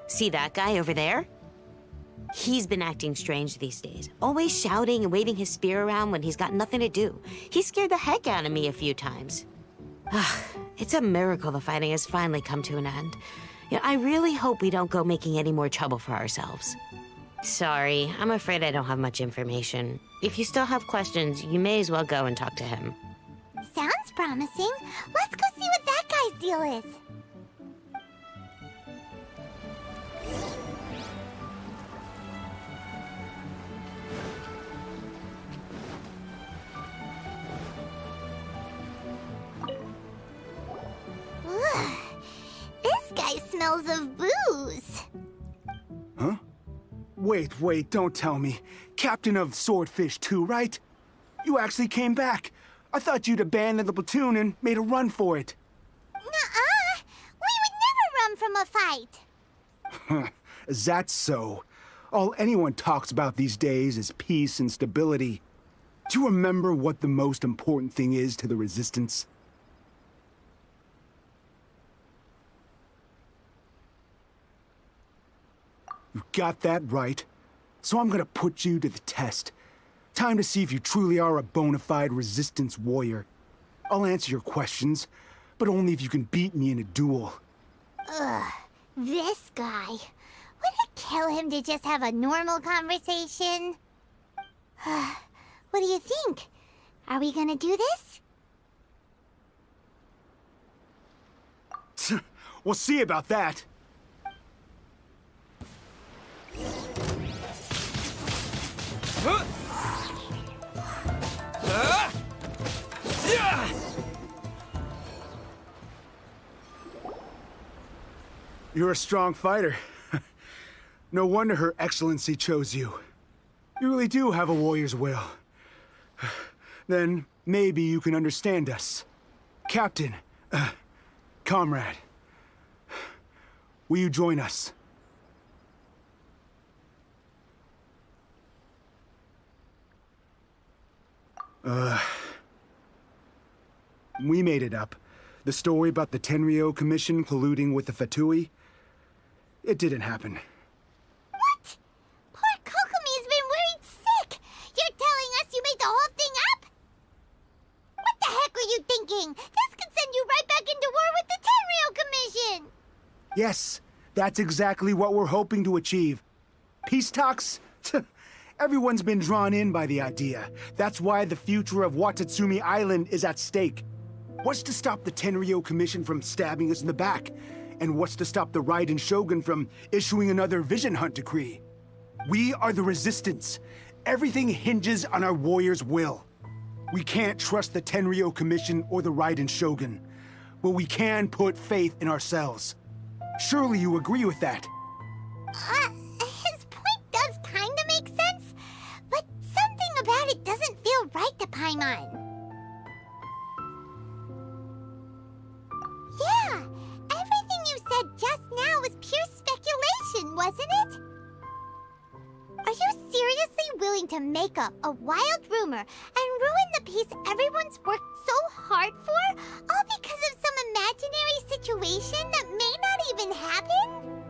See that guy over there? He's been acting strange these days, always shouting and waving his spear around when he's got nothing to do. He scared the heck out of me a few times. It's a miracle the fighting has finally come to an end. I really hope we don't go making any more trouble for ourselves. Sorry, I'm afraid I don't have much information. If you still have questions, you may as well go and talk to him. Sounds promising. Let's go see what that guy's deal is. Ugh. This guy smells of booze. Huh? Wait, don't tell me. Captain of Swordfish 2, right? You actually came back. I thought you'd abandoned the platoon and made a run for it. Nuh-uh. We would never run from a fight. Is that so? All anyone talks about these days is peace and stability. Do you remember what the most important thing is to the Resistance? You got that right. So I'm gonna put you to the test. Time to see if you truly are a bona fide Resistance warrior. I'll answer your questions, but only if you can beat me in a duel. Ugh, this guy. Would it kill him to just have a normal conversation? What do you think? Are we gonna do this? We'll see about that. You're a strong fighter. No wonder Her Excellency chose you. You really do have a warrior's will. Then maybe you can understand us. Captain, comrade, will you join us? We made it up. The story about the Tenryou Commission colluding with the Fatui, it didn't happen. What? Poor Kokomi's been worried sick. You're telling us you made the whole thing up? What the heck were you thinking? This could send you right back into war with the Tenryou Commission. Yes, that's exactly what we're hoping to achieve. Peace talks? Everyone's been drawn in by the idea. That's why the future of Watatsumi Island is at stake. What's to stop the Tenryou Commission from stabbing us in the back? And what's to stop the Raiden Shogun from issuing another Vision Hunt decree? We are the Resistance. Everything hinges on our warriors' will. We can't trust the Tenryou Commission or the Raiden Shogun, but we can put faith in ourselves. Surely you agree with that? His point does kinda make sense, but something about it doesn't feel right to Paimon. Yeah, everything you said just now was pure speculation, wasn't it? Are you seriously willing to make up a wild rumor and ruin the peace everyone's worked so hard for, all because of some imaginary situation that may not even happen?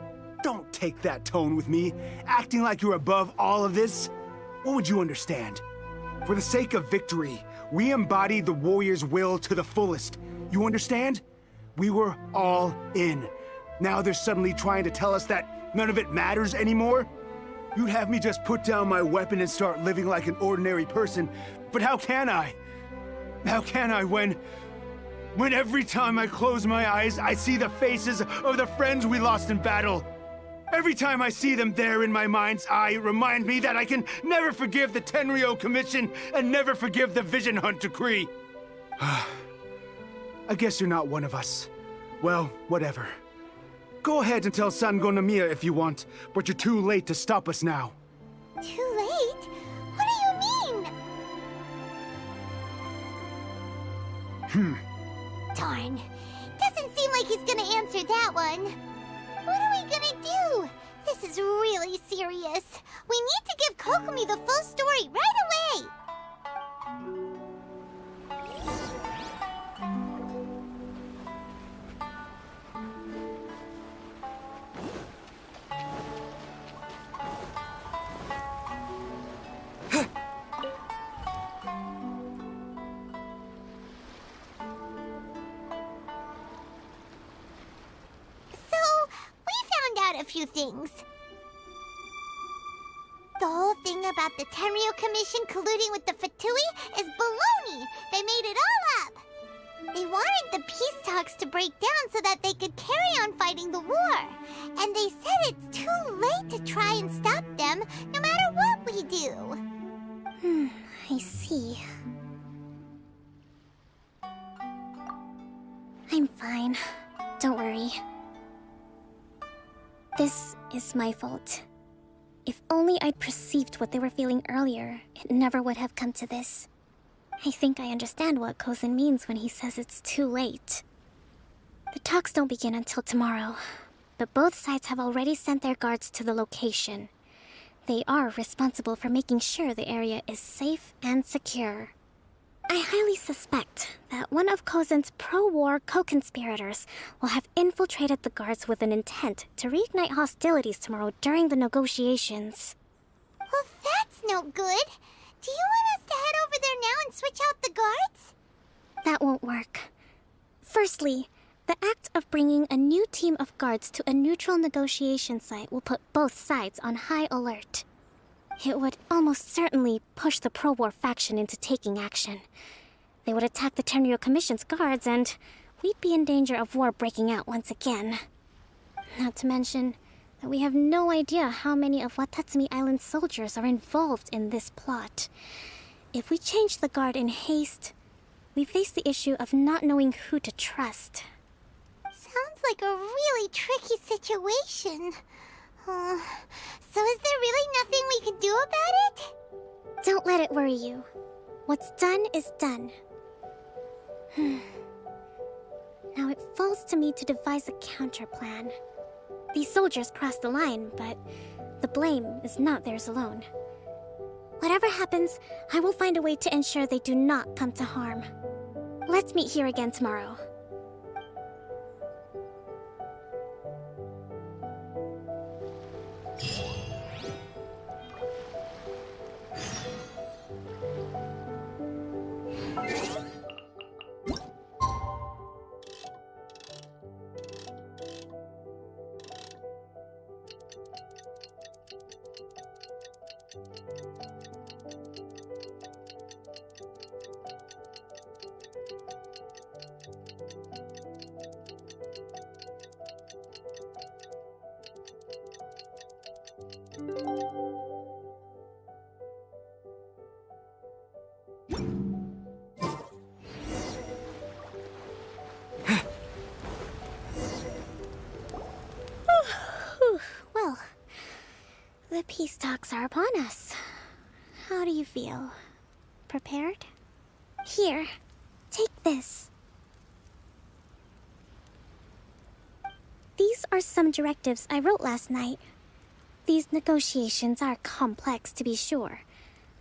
Don't take that tone with me, acting like you're above all of this. What would you understand? For the sake of victory, we embodied the warrior's will to the fullest. You understand? We were all in. Now they're suddenly trying to tell us that none of it matters anymore? You'd have me just put down my weapon and start living like an ordinary person, but how can I? How can I when every time I close my eyes, I see the faces of the friends we lost in battle? Every time I see them there in my mind's eye, it reminds me that I can never forgive the Tenryou Commission and never forgive the Vision Hunt Decree. I guess you're not one of us. Well, whatever. Go ahead and tell Sango Nomiya if you want, but you're too late to stop us now. Too late? What do you mean? Darn. Doesn't seem like he's gonna answer that one. What are we gonna do? This is really serious. We need to give Kokomi the full story right away! A few things. The whole thing about the Tenryou Commission colluding with the Fatui is baloney. They made it all up. They wanted the peace talks to break down so that they could carry on fighting the war. And they said it's too late to try and stop them, no matter what we do. I see. I'm fine. Don't worry. This is my fault. If only I'd perceived what they were feeling earlier, it never would have come to this. I think I understand what Kozen means when he says it's too late. The talks don't begin until tomorrow, but both sides have already sent their guards to the location. They are responsible for making sure the area is safe and secure. I highly suspect that one of Kozen's pro-war co-conspirators will have infiltrated the guards with an intent to reignite hostilities tomorrow during the negotiations. Well, that's no good. Do you want us to head over there now and switch out the guards? That won't work. Firstly, the act of bringing a new team of guards to a neutral negotiation site will put both sides on high alert. It would almost certainly push the pro-war faction into taking action. They would attack the Tenryou Commission's guards, and we'd be in danger of war breaking out once again. Not to mention that we have no idea how many of Watatsumi Island's soldiers are involved in this plot. If we change the guard in haste, we face the issue of not knowing who to trust. Sounds like a really tricky situation. So is there really nothing we can do about it? Don't let it worry you. What's done is done. Now it falls to me to devise a counterplan. These soldiers crossed the line, but the blame is not theirs alone. Whatever happens, I will find a way to ensure they do not come to harm. Let's meet here again tomorrow. Peace talks are upon us. How do you feel? Prepared? Here, take this. These are some directives I wrote last night. These negotiations are complex, to be sure,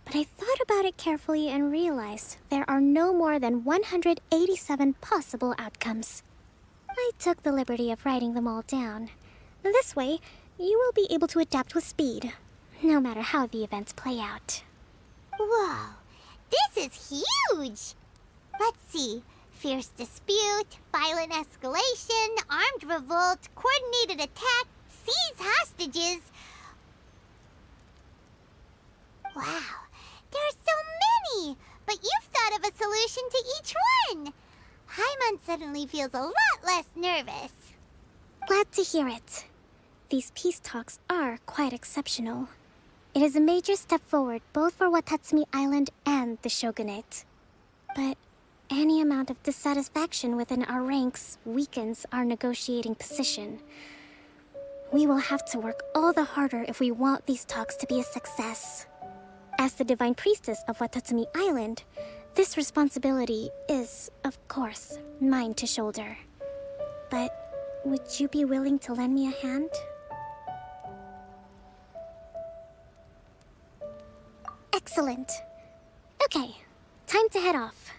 but I thought about it carefully and realized there are no more than 187 possible outcomes. I took the liberty of writing them all down. This way, you will be able to adapt with speed, no matter how the events play out. Whoa, this is huge! Let's see. Fierce dispute, violent escalation, armed revolt, coordinated attack, seize hostages. Wow, there are so many! But you've thought of a solution to each one! Paimon suddenly feels a lot less nervous. Glad to hear it. These peace talks are quite exceptional. It is a major step forward both for Watatsumi Island and the Shogunate. But any amount of dissatisfaction within our ranks weakens our negotiating position. We will have to work all the harder if we want these talks to be a success. As the Divine Priestess of Watatsumi Island, this responsibility is, of course, mine to shoulder. But would you be willing to lend me a hand? Excellent. Okay, time to head off.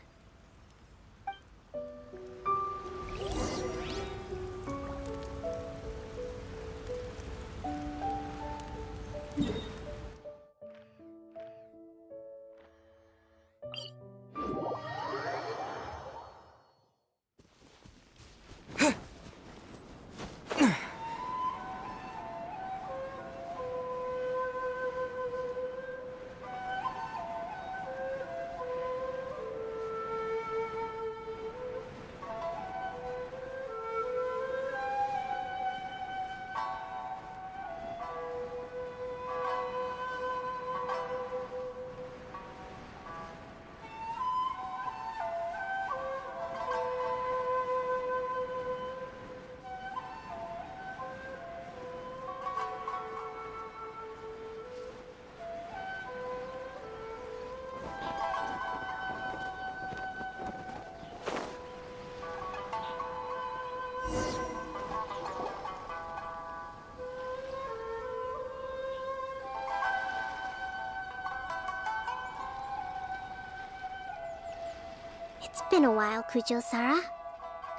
It's been a while, Kujo-Sara.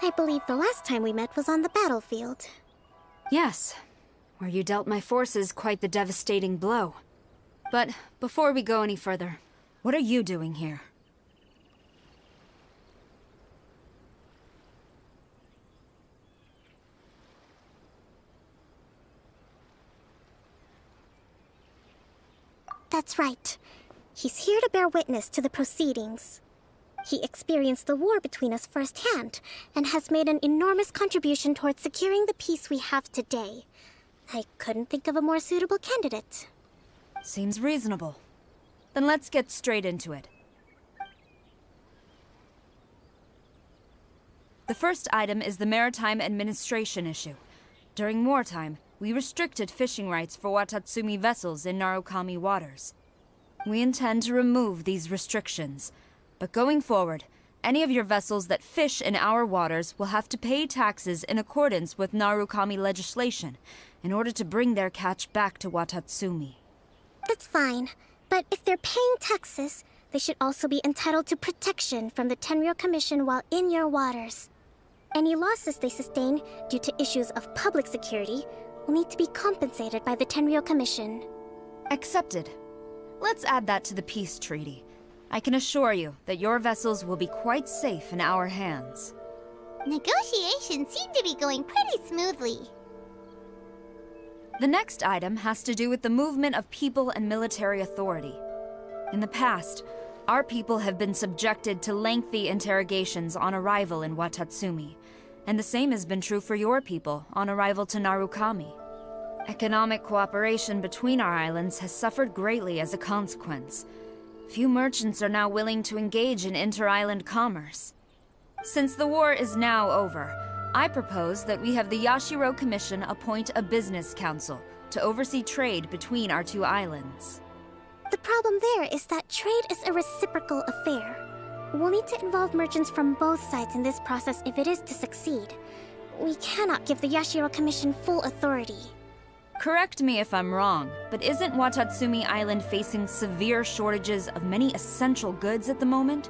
I believe the last time we met was on the battlefield. Yes, where you dealt my forces quite the devastating blow. But before we go any further, what are you doing here? That's right. He's here to bear witness to the proceedings. He experienced the war between us firsthand, and has made an enormous contribution towards securing the peace we have today. I couldn't think of a more suitable candidate. Seems reasonable. Then let's get straight into it. The first item is the Maritime Administration issue. During wartime, we restricted fishing rights for Watatsumi vessels in Narukami waters. We intend to remove these restrictions. But going forward, any of your vessels that fish in our waters will have to pay taxes in accordance with Narukami legislation in order to bring their catch back to Watatsumi. That's fine, but if they're paying taxes, they should also be entitled to protection from the Tenryou Commission while in your waters. Any losses they sustain due to issues of public security will need to be compensated by the Tenryou Commission. Accepted. Let's add that to the peace treaty. I can assure you that your vessels will be quite safe in our hands. Negotiations seem to be going pretty smoothly. The next item has to do with the movement of people and military authority. In the past, our people have been subjected to lengthy interrogations on arrival in Watatsumi, and the same has been true for your people on arrival to Narukami. Economic cooperation between our islands has suffered greatly as a consequence. Few merchants are now willing to engage in inter-island commerce. Since the war is now over, I propose that we have the Yashiro Commission appoint a business council, to oversee trade between our two islands. The problem there is that trade is a reciprocal affair. We'll need to involve merchants from both sides in this process if it is to succeed. We cannot give the Yashiro Commission full authority. Correct me if I'm wrong, but isn't Watatsumi Island facing severe shortages of many essential goods at the moment?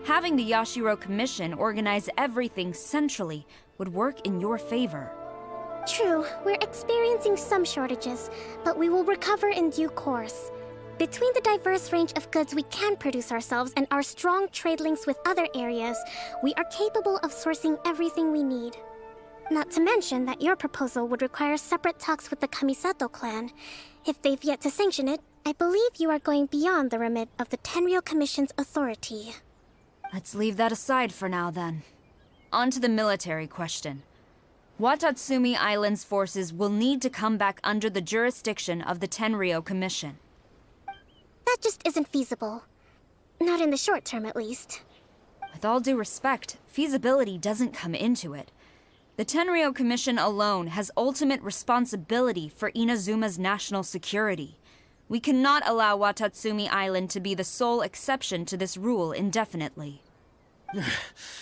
Having the Yashiro Commission organize everything centrally would work in your favor. True, we're experiencing some shortages, but we will recover in due course. Between the diverse range of goods we can produce ourselves and our strong trade links with other areas, we are capable of sourcing everything we need. Not to mention that your proposal would require separate talks with the Kamisato clan. If they've yet to sanction it, I believe you are going beyond the remit of the Tenryou Commission's authority. Let's leave that aside for now, then. On to the military question. Watatsumi Island's forces will need to come back under the jurisdiction of the Tenryou Commission. That just isn't feasible. Not in the short term, at least. With all due respect, feasibility doesn't come into it. The Tenryou Commission alone has ultimate responsibility for Inazuma's national security. We cannot allow Watatsumi Island to be the sole exception to this rule indefinitely.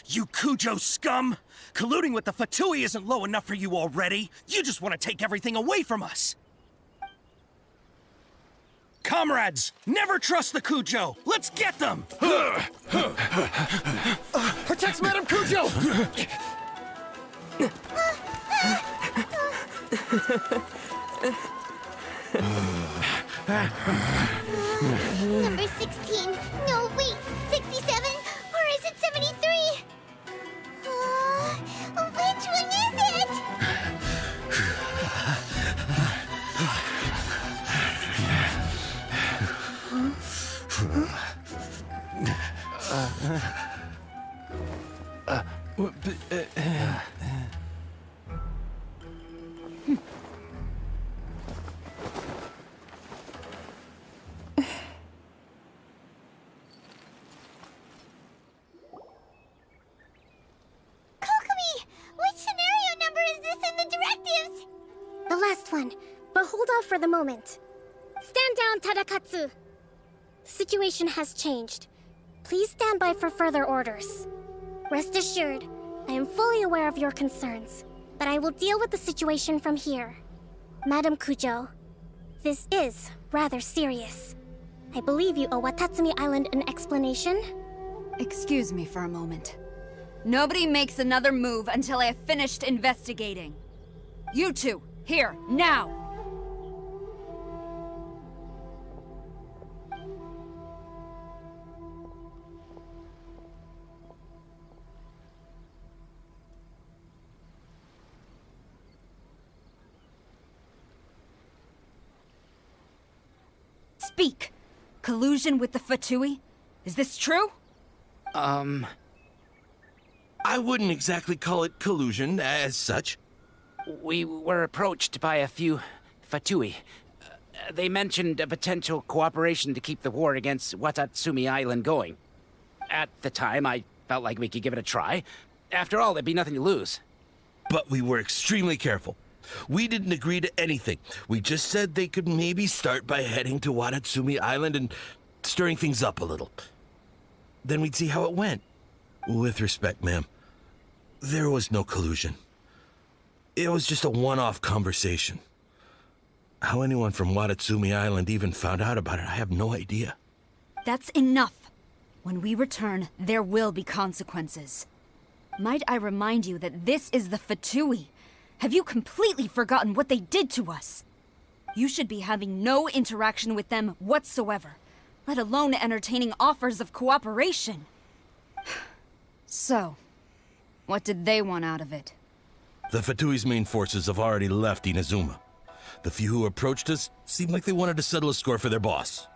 You Kujo scum! Colluding with the Fatui isn't low enough for you already. You just want to take everything away from us. Comrades, never trust the Kujo! Let's get them! Protect Madame Kujo! Number 16. No, wait. 67? Or is it 73? Which one is it? The last one, but hold off for the moment. Stand down, Tadakatsu! The situation has changed. Please stand by for further orders. Rest assured, I am fully aware of your concerns, but I will deal with the situation from here. Madam Kujo, this is rather serious. I believe you owe Watatsumi Island an explanation? Excuse me for a moment. Nobody makes another move until I have finished investigating. You two, here, now! Speak! Collusion with the Fatui? Is this true? I wouldn't exactly call it collusion as such. We were approached by a few Fatui. They mentioned a potential cooperation to keep the war against Watatsumi Island going. At the time, I felt like we could give it a try. After all, there'd be nothing to lose. But we were extremely careful. We didn't agree to anything. We just said they could maybe start by heading to Watatsumi Island and stirring things up a little. Then we'd see how it went. With respect, ma'am, there was no collusion. It was just a one-off conversation. How anyone from Watatsumi Island even found out about it, I have no idea. That's enough. When we return, there will be consequences. Might I remind you that this is the Fatui? Have you completely forgotten what they did to us? You should be having no interaction with them whatsoever, let alone entertaining offers of cooperation. So, what did they want out of it? The Fatui's main forces have already left Inazuma. The few who approached us seemed like they wanted to settle a score for their boss.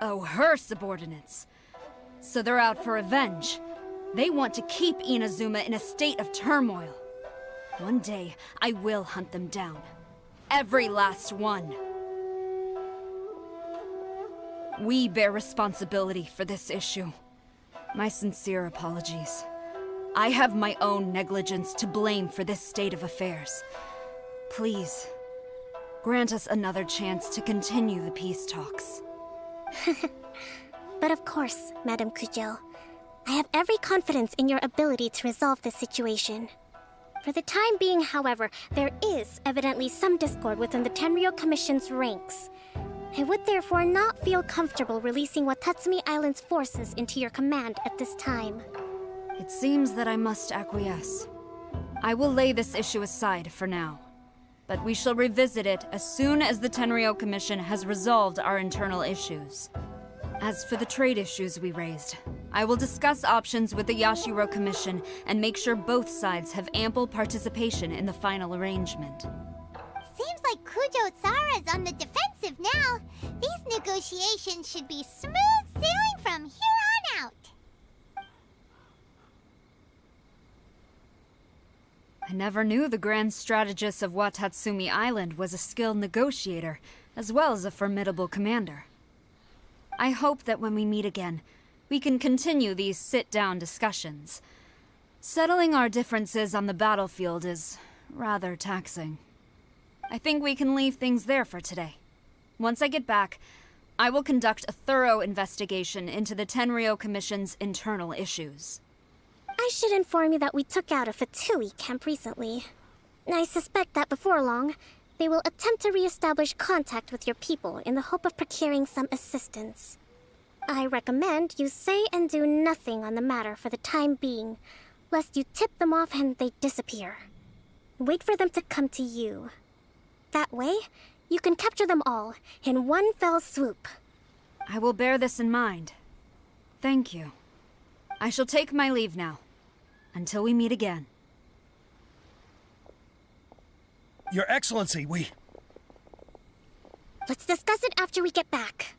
Oh, her subordinates. So they're out for revenge. They want to keep Inazuma in a state of turmoil. One day, I will hunt them down. Every last one. We bear responsibility for this issue. My sincere apologies. I have my own negligence to blame for this state of affairs. Please, Grant us another chance to continue the peace talks. But of course, Madame Kujo. I have every confidence in your ability to resolve this situation. For the time being, however, there is evidently some discord within the Tenryou Commission's ranks. I would therefore not feel comfortable releasing Watatsumi Island's forces into your command at this time. It seems that I must acquiesce. I will lay this issue aside for now, but we shall revisit it as soon as the Tenryou Commission has resolved our internal issues. As for the trade issues we raised, I will discuss options with the Yashiro Commission and make sure both sides have ample participation in the final arrangement. Seems like Kujo-sara's on the defensive now. These negotiations should be smooth sailing from here on out. I never knew the Grand Strategist of Watatsumi Island was a skilled negotiator, as well as a formidable commander. I hope that when we meet again, we can continue these sit-down discussions. Settling our differences on the battlefield is rather taxing. I think we can leave things there for today. Once I get back, I will conduct a thorough investigation into the Tenryou Commission's internal issues. I should inform you that we took out a Fatui camp recently. I suspect that before long, they will attempt to re-establish contact with your people in the hope of procuring some assistance. I recommend you say and do nothing on the matter for the time being, lest you tip them off and they disappear. Wait for them to come to you. That way, you can capture them all in one fell swoop. I will bear this in mind. Thank you. I shall take my leave now. Until we meet again. Your Excellency, Let's discuss it after we get back.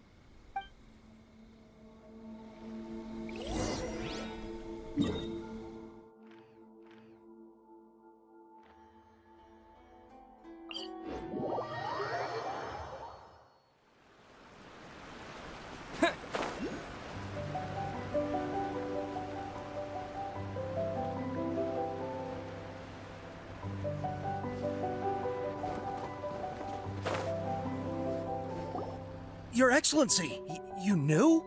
Your Excellency, you knew?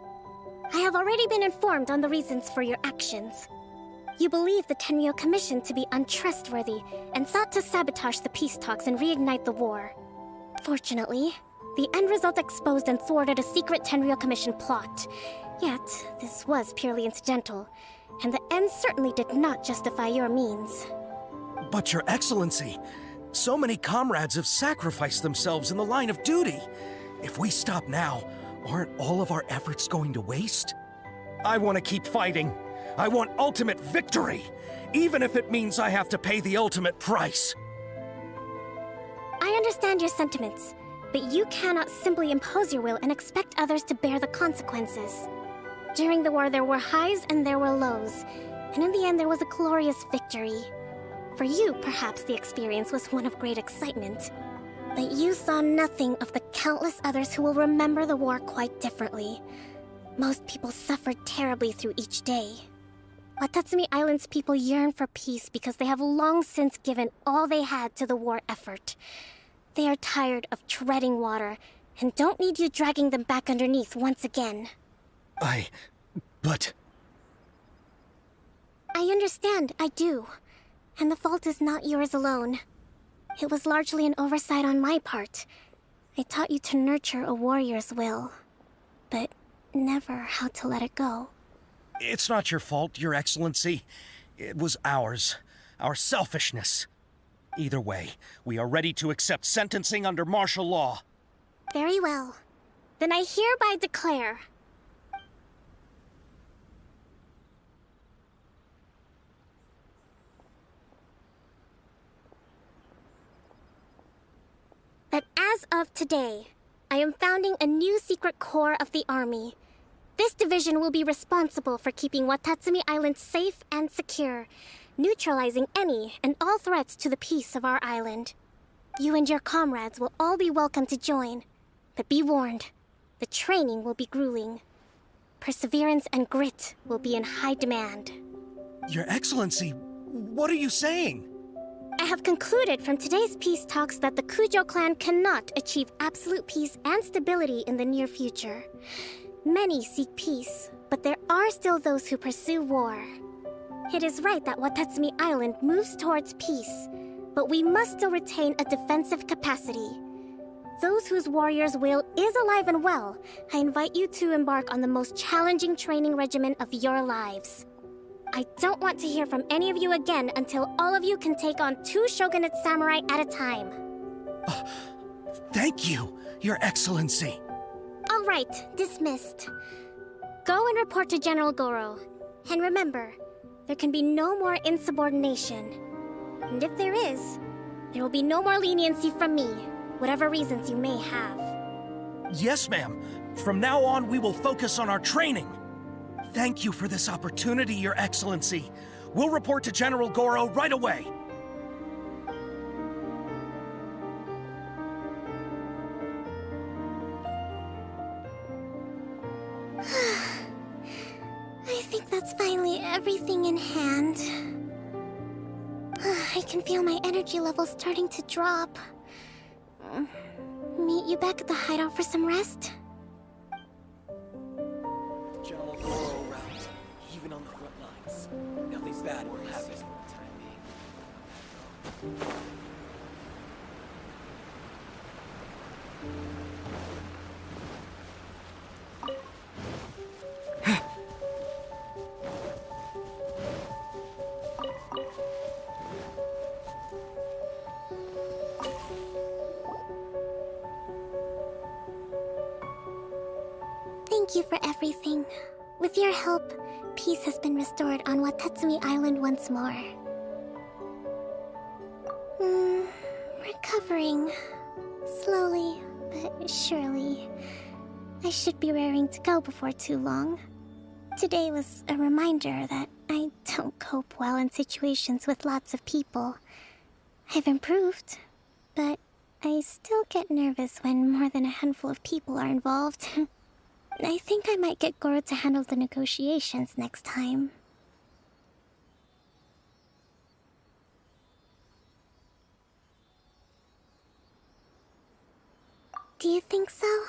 I have already been informed on the reasons for your actions. You believe the Tenryou Commission to be untrustworthy and sought to sabotage the peace talks and reignite the war. Fortunately, the end result exposed and thwarted a secret Tenryou Commission plot. Yet, this was purely incidental, and the end certainly did not justify your means. But Your Excellency, so many comrades have sacrificed themselves in the line of duty. If we stop now, aren't all of our efforts going to waste? I want to keep fighting. I want ultimate victory, even if it means I have to pay the ultimate price. I understand your sentiments, but you cannot simply impose your will and expect others to bear the consequences. During the war, there were highs and there were lows, and in the end, there was a glorious victory. For you, perhaps the experience was one of great excitement. But you saw nothing of the countless others who will remember the war quite differently. Most people suffered terribly through each day. Watatsumi Island's people yearn for peace because they have long since given all they had to the war effort. They are tired of treading water and don't need you dragging them back underneath once again. But... I understand, I do. And the fault is not yours alone. It was largely an oversight on my part. I taught you to nurture a warrior's will, but never how to let it go. It's not your fault, Your Excellency. It was ours. Our selfishness. Either way, we are ready to accept sentencing under martial law. Very well. Then I hereby declare... that as of today, I am founding a new secret corps of the army. This division will be responsible for keeping Watatsumi Island safe and secure, neutralizing any and all threats to the peace of our island. You and your comrades will all be welcome to join, but be warned, the training will be grueling. Perseverance and grit will be in high demand. Your Excellency, what are you saying? I have concluded from today's peace talks that the Kujo clan cannot achieve absolute peace and stability in the near future. Many seek peace, but there are still those who pursue war. It is right that Watatsumi Island moves towards peace, but we must still retain a defensive capacity. Those whose warrior's will is alive and well, I invite you to embark on the most challenging training regimen of your lives. I don't want to hear from any of you again until all of you can take on 2 shogunate samurai at a time. Thank you, Your Excellency. All right, dismissed. Go and report to General Goro. And remember, there can be no more insubordination. And if there is, there will be no more leniency from me, whatever reasons you may have. Yes, ma'am. From now on, we will focus on our training. Thank you for this opportunity, Your Excellency. We'll report to General Goro right away. I think that's finally everything in hand. I can feel my energy levels starting to drop. Meet you back at the hideout for some rest? General Goro around, even on the front lines. Nothing bad will happen for the time being. Thank you for everything. With your help, peace has been restored on Watatsumi Island once more. Recovering. Slowly, but surely. I should be raring to go before too long. Today was a reminder that I don't cope well in situations with lots of people. I've improved, but I still get nervous when more than a handful of people are involved. I think I might get Goro to handle the negotiations next time. Do you think so?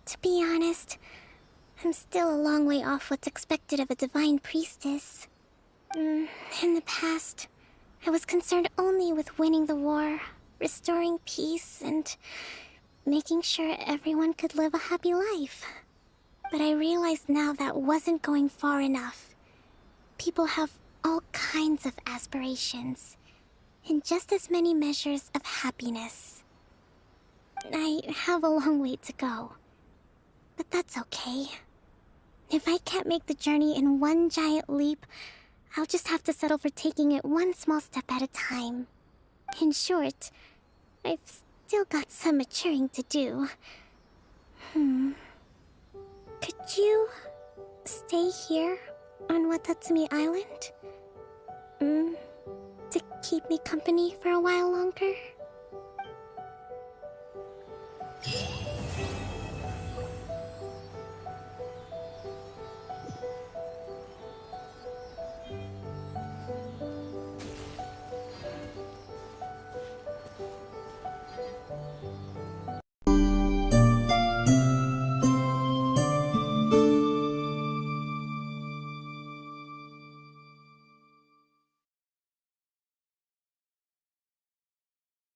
To be honest, I'm still a long way off what's expected of a divine priestess. In the past, I was concerned only with winning the war, restoring peace, and making sure everyone could live a happy life. But I realize now that wasn't going far enough. People have all kinds of aspirations, and just as many measures of happiness. I have a long way to go, but that's okay. If I can't make the journey in one giant leap, I'll just have to settle for taking it one small step at a time. In short, I've still got some maturing to do. Could you stay here on Watatsumi Island? To keep me company for a while longer?